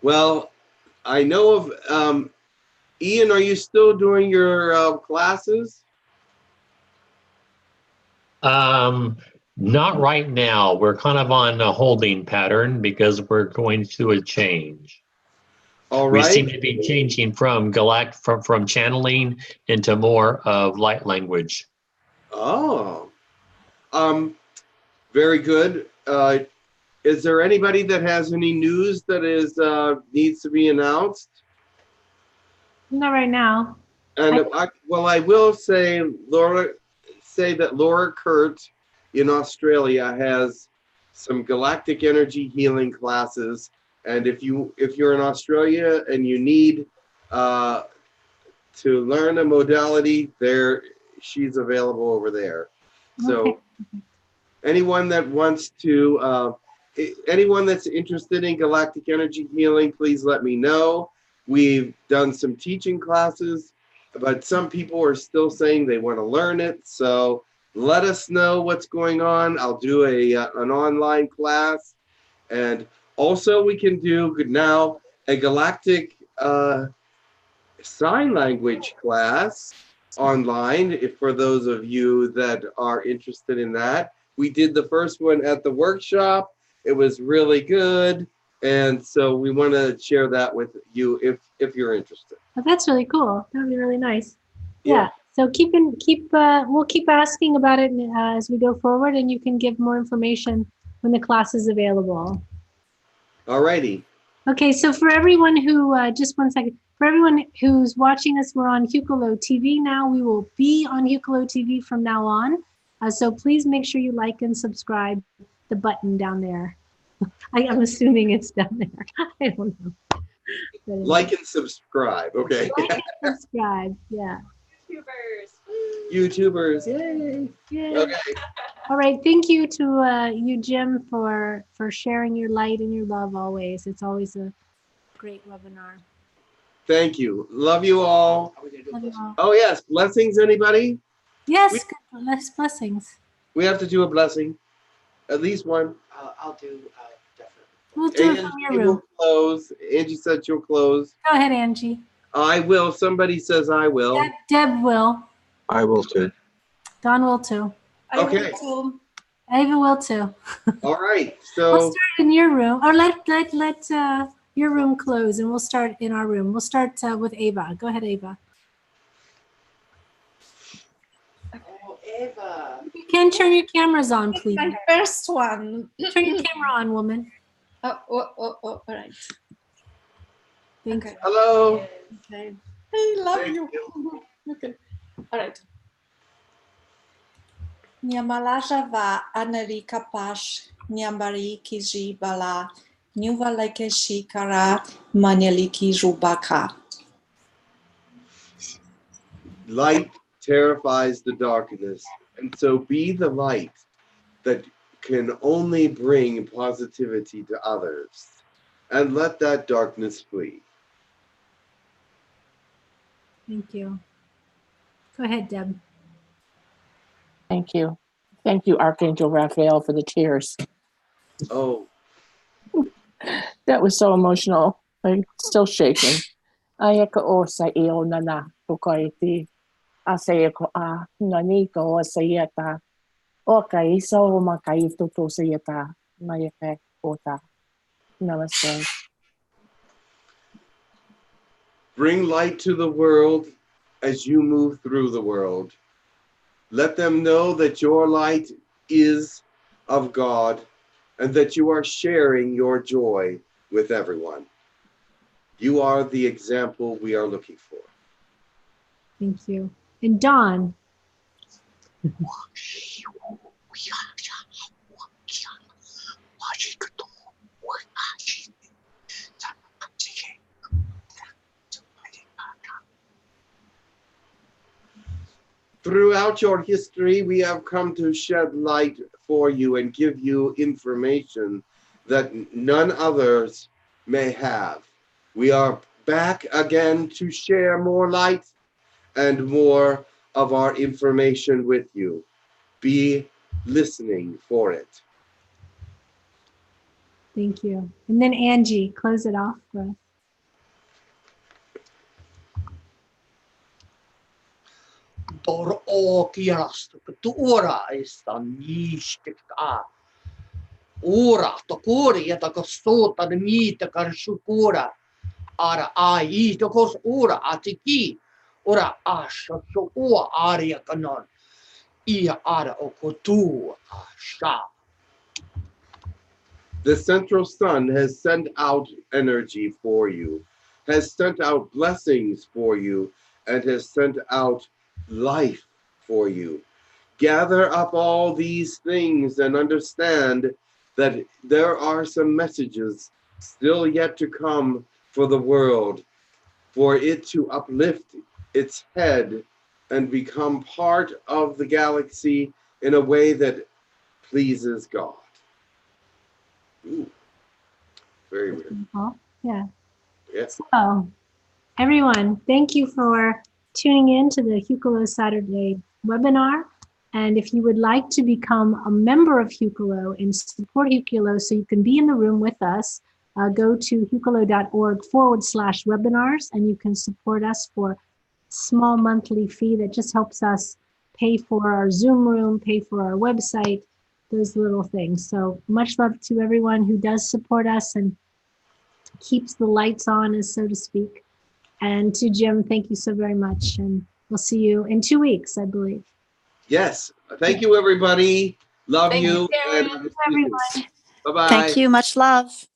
Speaker 2: Well, I know of, Ian, are you still doing your classes?
Speaker 17: Not right now. We're kind of on a holding pattern because we're going through a change.
Speaker 2: All
Speaker 17: We
Speaker 2: right.
Speaker 17: seem to be changing from from channeling into more of light language.
Speaker 2: Oh, very good. Is there anybody that has any news that is needs to be announced?
Speaker 1: Not right now.
Speaker 2: And I will say, that Laura Kurt in Australia has some galactic energy healing classes, and if you're in Australia and you need to learn a modality, she's available over there. So anyone that wants to, anyone that's interested in galactic energy healing, please let me know. We've done some teaching classes, but some people are still saying they want to learn it. So let us know what's going on. I'll do an online class. And also we can do now a galactic sign language class online for those of you that are interested in that. We did the first one at the workshop. It was really good. And so we want to share that with you if you're interested.
Speaker 1: Oh, that's really cool. That would be really nice. Yeah. So we'll keep asking about it as we go forward, and you can give more information when the class is available.
Speaker 2: All righty.
Speaker 1: Okay. So for everyone who, just one second, for everyone who's watching us, we're on Hucolo TV now. We will be on Hucolo TV from now on. So please make sure you like and subscribe. The button down there. I'm assuming it's down there. I don't know.
Speaker 2: Like and subscribe. Okay.
Speaker 1: Like and subscribe. Yeah.
Speaker 2: YouTubers. Yay.
Speaker 1: Yay.
Speaker 2: Okay.
Speaker 1: All right. Thank you to you, Jim, for sharing your light and your love always. It's always a great webinar.
Speaker 2: Thank you. Love you all.
Speaker 1: Love you all.
Speaker 2: Oh, yes. Blessings, anybody?
Speaker 1: Yes, blessings.
Speaker 2: We have to do a blessing. At least one.
Speaker 4: I'll do definitely.
Speaker 1: We'll do it from your
Speaker 2: Angie
Speaker 1: room.
Speaker 2: will close. Angie said she'll close.
Speaker 1: Go ahead, Angie.
Speaker 2: I will. Somebody says I will.
Speaker 1: Deb will.
Speaker 7: I will too.
Speaker 1: Don will too.
Speaker 2: Okay.
Speaker 1: Ava will too.
Speaker 2: All right.
Speaker 1: We'll
Speaker 2: So
Speaker 1: start in your room, or let your room close, and we'll start in our room. We'll start with Ava. Go ahead, Ava.
Speaker 4: Oh, Eva.
Speaker 1: You can turn your cameras on, please.
Speaker 11: My first one.
Speaker 1: Turn your camera on, woman.
Speaker 11: All right.
Speaker 1: Thank you.
Speaker 2: hello.
Speaker 11: Okay. I love you. Okay. All right. Nyamalaja va anarika pash nyambari kiji bala nyuvaleke shikara manyaliki jubaka.
Speaker 2: Light terrifies the darkness, and so be the light that can only bring positivity to others, and let that darkness flee.
Speaker 1: Thank you. Go ahead, Deb.
Speaker 6: Thank you. Thank you, Archangel Raphael, for the tears.
Speaker 2: Oh.
Speaker 6: That was so emotional. I'm still shaking. Ayaka o sa iyo nana tukoiti. Asayako a naniko sayeta. Okay, so makai tutu sayeta. Mayake ota. Namaste.
Speaker 2: Bring light to the world as you move through the world. Let them know that your light is of God and that you are sharing your joy with everyone. You are the example we are looking for.
Speaker 1: Thank you. And Dawn.
Speaker 2: Throughout your history, we have come to shed light for you and give you information that none others may have. We are back again to share more light and more of our information with you. Be listening for it.
Speaker 1: Thank you. And then Angie, close it off for us.
Speaker 18: Tor o kiarasta tuora esta niishtika. Ora tokori eta kostota de mita karshukura. Ara ai to kos ora atiki. Ora asha so o aria kanon. Ia ara okotu asha.
Speaker 2: The central sun has sent out energy for you, has sent out blessings for you, and has sent out life for you. Gather up all these things and understand that there are some messages still yet to come for the world, for it to uplift its head and become part of the galaxy in a way that pleases God. Ooh, very weird.
Speaker 1: Yeah.
Speaker 2: Yes.
Speaker 1: So, everyone, thank you for tuning in to the Hucolo Saturday webinar. And if you would like to become a member of Hucolo and support Hucolo so you can be in the room with us, go to hucolo.org/webinars, and you can support us for a small monthly fee that just helps us pay for our Zoom room, pay for our website, those little things. So much love to everyone who does support us and keeps the lights on, as so to speak. And to Jim, thank you so very much. And we'll see you in 2 weeks, I believe.
Speaker 2: Yes. Thank you, everybody. Love
Speaker 1: Thank
Speaker 2: you.
Speaker 1: you, everyone.
Speaker 2: Bye-bye.
Speaker 12: Thank you. Much love.